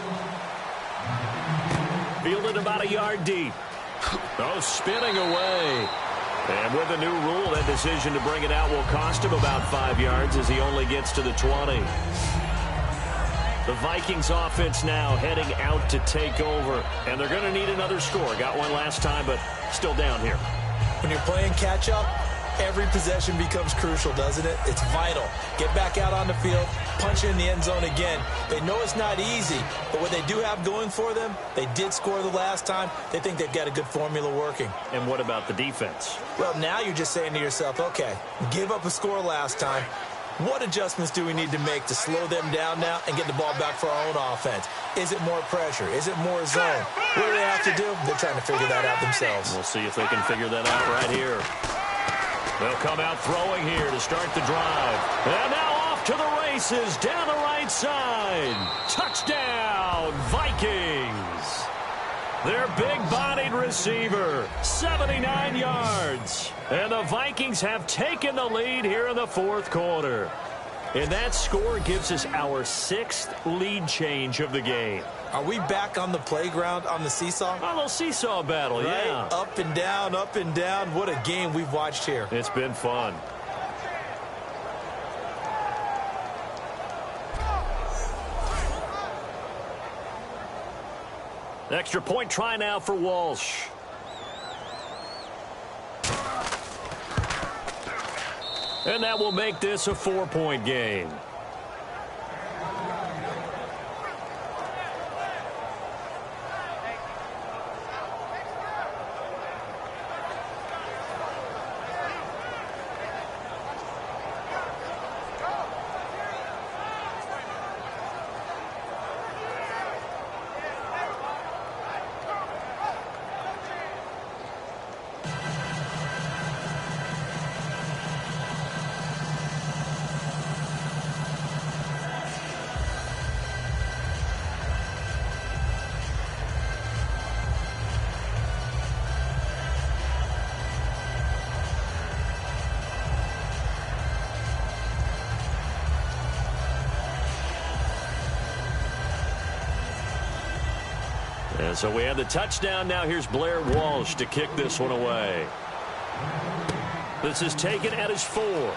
Fielded about a yard deep. Oh, spinning away. And with the new rule, that decision to bring it out will cost him about 5 yards as he only gets to the 20. The Vikings offense now heading out to take over. And they're going to need another score. Got one last time, but still down here. When you're playing catch-up, every possession becomes crucial, doesn't it? It's vital. Get back out on the field, punch in the end zone again. They know it's not easy, but what they do have going for them, they did score the last time. They think they've got a good formula working. And what about the defense? Well, now you're just saying to yourself, okay, give up a score last time. What adjustments do we need to make to slow them down now and get the ball back for our own offense? Is it more pressure? Is it more zone? What do they have to do? They're trying to figure that out themselves. We'll see if they can figure that out right here. They'll come out throwing here to start the drive. And now off to the races down the right side. Touchdown, Vikings. Their big-bodied receiver, 79 yards. And the Vikings have taken the lead here in the fourth quarter. And that score gives us our 6th lead change of the game. Are we back on the playground on the seesaw? A little seesaw battle, right? Yeah. Up and down, up and down. What a game we've watched here. It's been fun. Extra point try now for Walsh. And that will make this a 4-point game. And so we have the touchdown. Now here's Blair Walsh to kick this one away. This is taken at his 4. And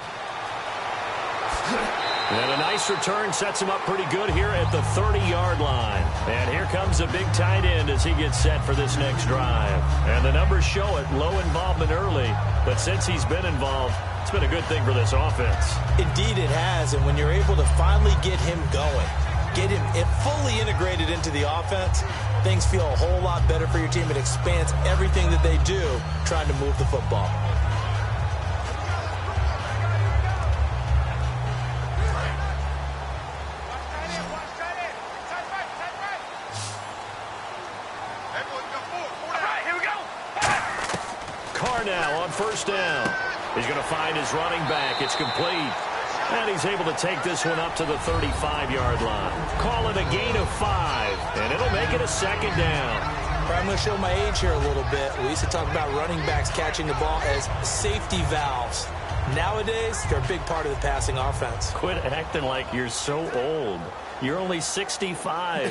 a nice return sets him up pretty good here at the 30-yard line. And here comes a big tight end as he gets set for this next drive. And the numbers show it, low involvement early. But since he's been involved, it's been a good thing for this offense. Indeed it has. And when you're able to finally get him going, get him fully integrated into the offense, things feel a whole lot better for your team. It expands everything that they do trying to move the football. Carr now on first down. He's going to find his running back. It's complete. And he's able to take this one up to the 35-yard line. Call it a gain of 5, and it'll make it a second down. I'm going to show my age here a little bit. We used to talk about running backs catching the ball as safety valves. Nowadays, they're a big part of the passing offense. Quit acting like you're so old. You're only 65.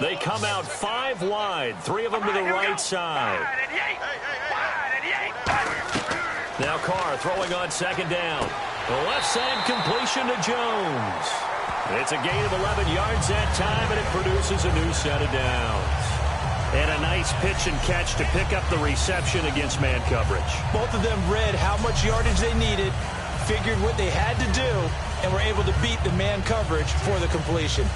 They come out 5 wide, 3 of them to the right side. Now Carr throwing on second down. The left side completion to Jones. It's a gain of 11 yards that time, and it produces a new set of downs. And a nice pitch and catch to pick up the reception against man coverage. Both of them read how much yardage they needed, figured what they had to do, and were able to beat the man coverage for the completion.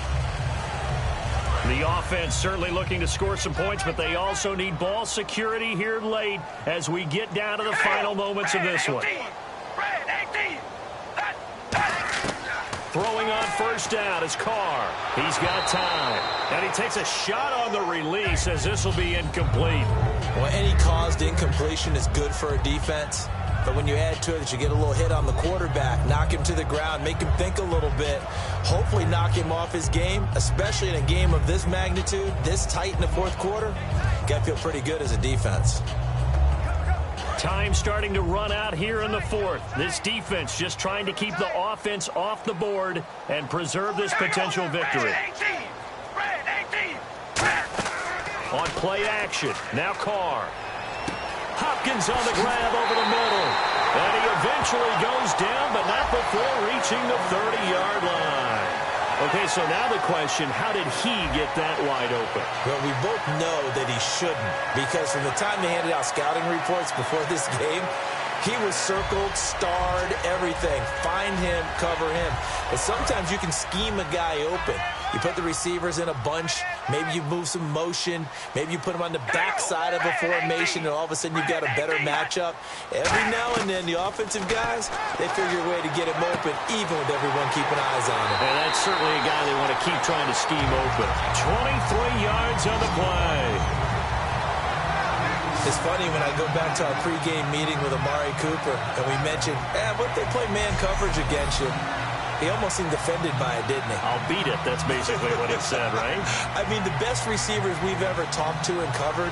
The offense certainly looking to score some points, but they also need ball security here late as we get down to the final moments of this one. Throwing on first down is Carr. He's got time. And he takes a shot on the release as this will be incomplete. Well, any caused incompletion is good for a defense. But when you add to it that you get a little hit on the quarterback, knock him to the ground, make him think a little bit, hopefully knock him off his game, especially in a game of this magnitude, this tight in the fourth quarter, got to feel pretty good as a defense. Time starting to run out here in the fourth. This defense just trying to keep the offense off the board and preserve this potential victory. On play action, now Carr. Hopkins on the grab over the middle. And he eventually goes down, but not before reaching the 30-yard line. Okay, so now the question, how did he get that wide open? Well, we both know that he shouldn't, because from the time they handed out scouting reports before this game, He was circled, starred, everything. Find him, cover him. And sometimes you can scheme a guy open. You put the receivers in a bunch. Maybe you move some motion. Maybe you put them on the backside of a formation, and all of a sudden you've got a better matchup. Every now and then, the offensive guys, they figure a way to get him open, even with everyone keeping eyes on him. And that's certainly a guy they want to keep trying to scheme open. 23 yards on the play. It's funny when I go back to our pregame meeting with Amari Cooper, and we mentioned, what if they play man coverage against you? He almost seemed offended by it, didn't he? I'll beat it. That's basically what he said, right? I mean, the best receivers we've ever talked to and covered,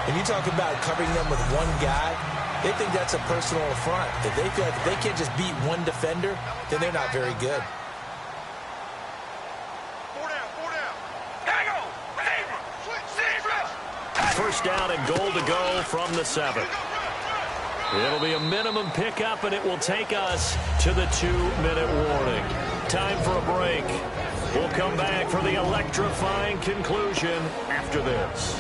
and you talk about covering them with one guy, they think that's a personal affront. If they feel like if they can't just beat one defender, then they're not very good. First down and goal to go from the 7. It'll be a minimum pickup, and it will take us to the 2-minute warning. Time for a break. We'll come back for the electrifying conclusion after this.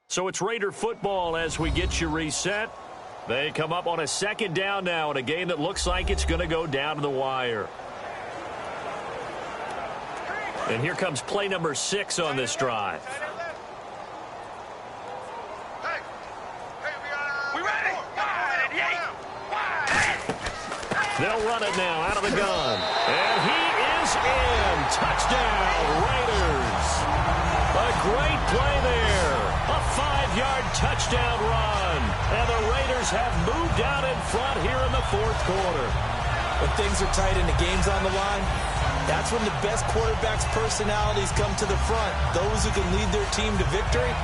So it's Raider football as we get you reset. They come up on a second down now in a game that looks like it's going to go down to the wire. And here comes play number 6 on this drive. They'll run it now out of the gun. And he is in. Touchdown, Raiders. A great play there. A 5-yard touchdown run. And the Raiders have moved out in front here in the 4th quarter. When things are tight and the game's on the line, that's when the best quarterbacks' personalities come to the front. Those who can lead their team to victory.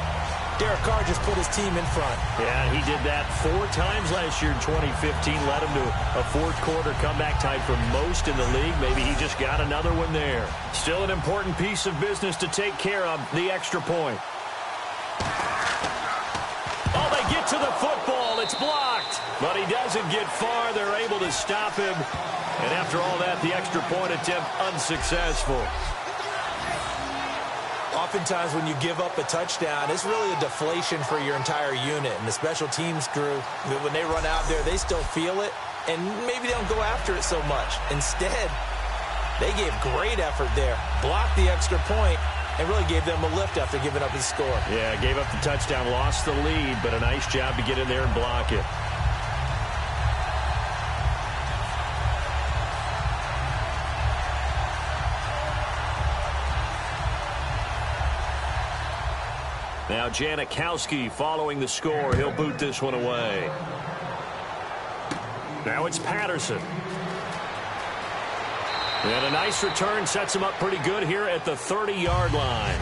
Derek Carr just put his team in front. Yeah, he did that 4 times last year in 2015. Led him to a 4th quarter comeback tied for most in the league. Maybe he just got another one there. Still an important piece of business to take care of, the extra point. Oh, they get to the football. It's blocked. But he doesn't get far. They're able to stop him. And after all that, the extra point attempt unsuccessful. Oftentimes when you give up a touchdown, it's really a deflation for your entire unit. And the special teams crew, when they run out there, they still feel it. And maybe they don't go after it so much. Instead, they gave great effort there. Blocked the extra point and really gave them a lift after giving up his score. Yeah, gave up the touchdown, lost the lead, but a nice job to get in there and block it. Now Janikowski following the score. He'll boot this one away. Now it's Patterson. And a nice return sets him up pretty good here at the 30-yard line.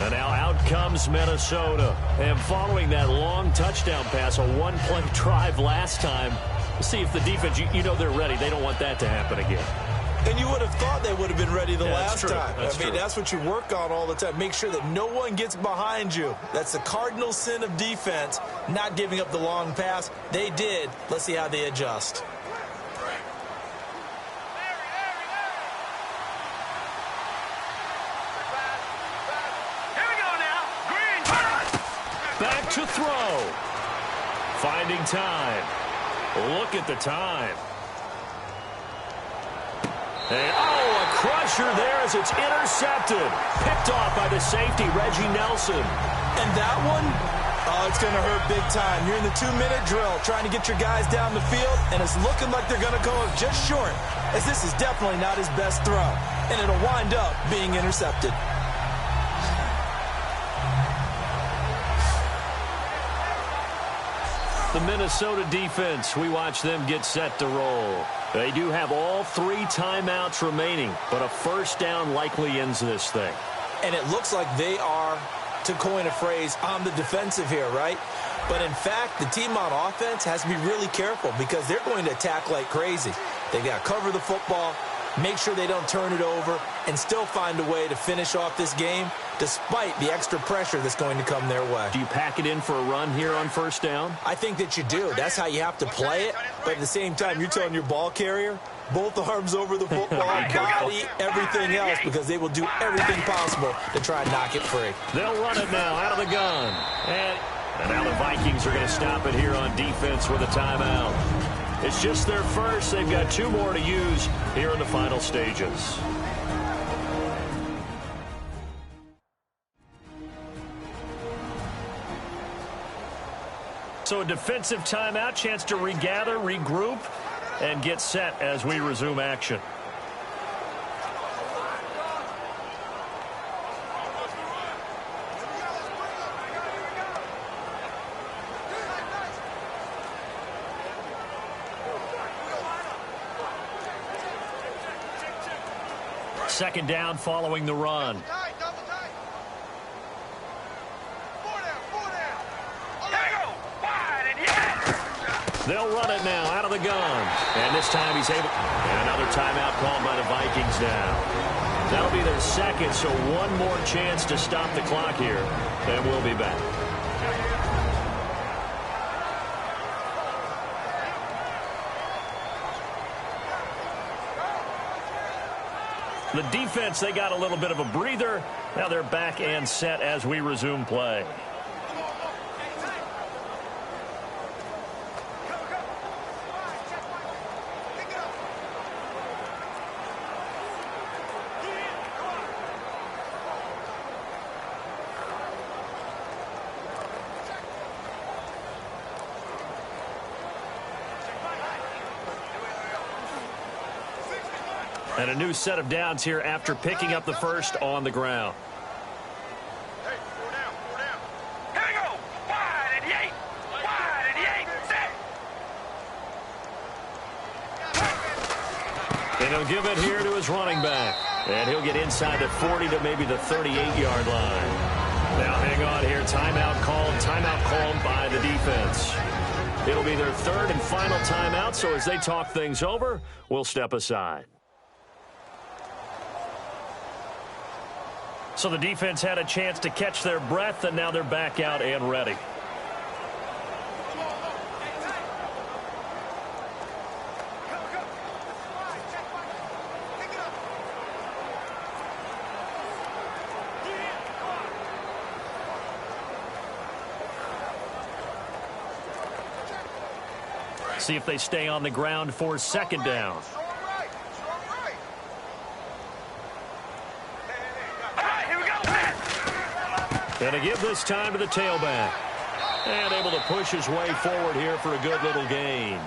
And now out comes Minnesota. And following that long touchdown pass, a one-play drive last time, we'll see if the defense, you know they're ready. They don't want that to happen again. And you would have thought they would have been ready the last time. I mean, that's what you work on all the time. Make sure that no one gets behind you. That's the cardinal sin of defense, not giving up the long pass. They did. Let's see how they adjust. Here we go now. Green. Back to throw. Finding time. Look at the time. And, a crusher there as it's intercepted. Picked off by the safety, Reggie Nelson. And that one, it's going to hurt big time. You're in the 2-minute drill trying to get your guys down the field, and it's looking like they're going to go just short, as this is definitely not his best throw. And it'll wind up being intercepted. The Minnesota defense, we watch them get set to roll. They do have all 3 timeouts remaining, but a first down likely ends this thing. And it looks like they are, to coin a phrase, on the defensive here, right? But in fact, the team on offense has to be really careful because they're going to attack like crazy. They got to cover the football, make sure they don't turn it over, and still find a way to finish off this game despite the extra pressure that's going to come their way. Do you pack it in for a run here on first down? I think that you do. That's how you have to play it. But at the same time, you're telling your ball carrier, both arms over the football, body, everything else, because they will do everything possible to try and knock it free. They'll run it now out of the gun. And now the Vikings are going to stop it here on defense with a timeout. It's just their first. They've got 2 more to use here in the final stages. So a defensive timeout, chance to regather, regroup, and get set as we resume action. Second down following the run. They'll run it now out of the gun. And this time he's able. And another timeout called by the Vikings now. That'll be their second, so one more chance to stop the clock here. And we'll be back. The defense, they got a little bit of a breather. Now they're back and set as we resume play. And a new set of downs here after picking up the first on the ground. Hey, 4 down, 4 down. Here we go. Wide and yay. Wide and yay. Set. And he'll give it here to his running back. And he'll get inside the 40 to maybe the 38-yard line. Now hang on here. Timeout called by the defense. It'll be their third and final timeout, so as they talk things over, we'll step aside. So the defense had a chance to catch their breath, and now they're back out and ready. See if they stay on the ground for second down. And to give this time to the tailback. And able to push his way forward here for a good little gain.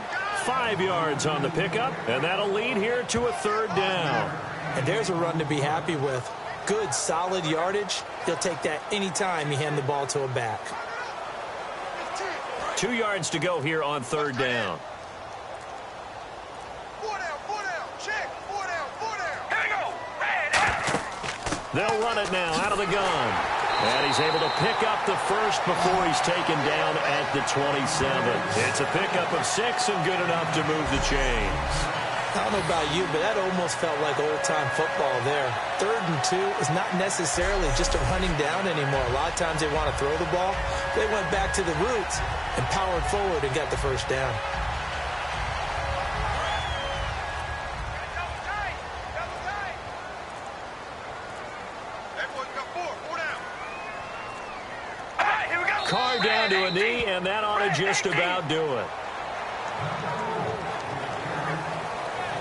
5 yards on the pickup, and that'll lead here to a third down. And there's a run to be happy with. Good, solid yardage. He'll take that anytime you hand the ball to a back. 2 yards to go here on third down. 4 down, check. 4 down. Here we go. They'll run it now out of the gun. And he's able to pick up the first before he's taken down at the 27. It's a pickup of 6 and good enough to move the chains. I don't know about you, but that almost felt like old-time football there. 3rd and 2 is not necessarily just a running down anymore. A lot of times they want to throw the ball. They went back to the roots and powered forward and got the first down. Carr down to a knee, and that ought to just about do it.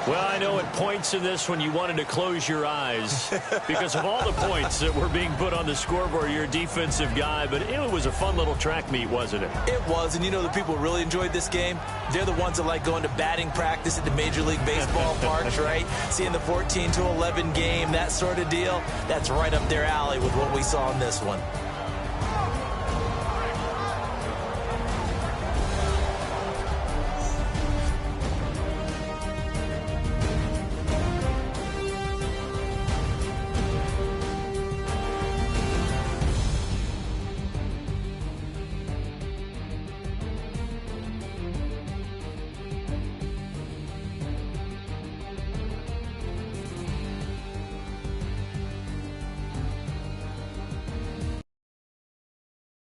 Well, I know at points in this when you wanted to close your eyes because of all the points that were being put on the scoreboard. You're a defensive guy, but it was a fun little track meet, wasn't it? It was, and you know the people who really enjoyed this game? They're the ones that like going to batting practice at the Major League Baseball parks, right? Seeing the 14-11 game, that sort of deal. That's right up their alley with what we saw in this one.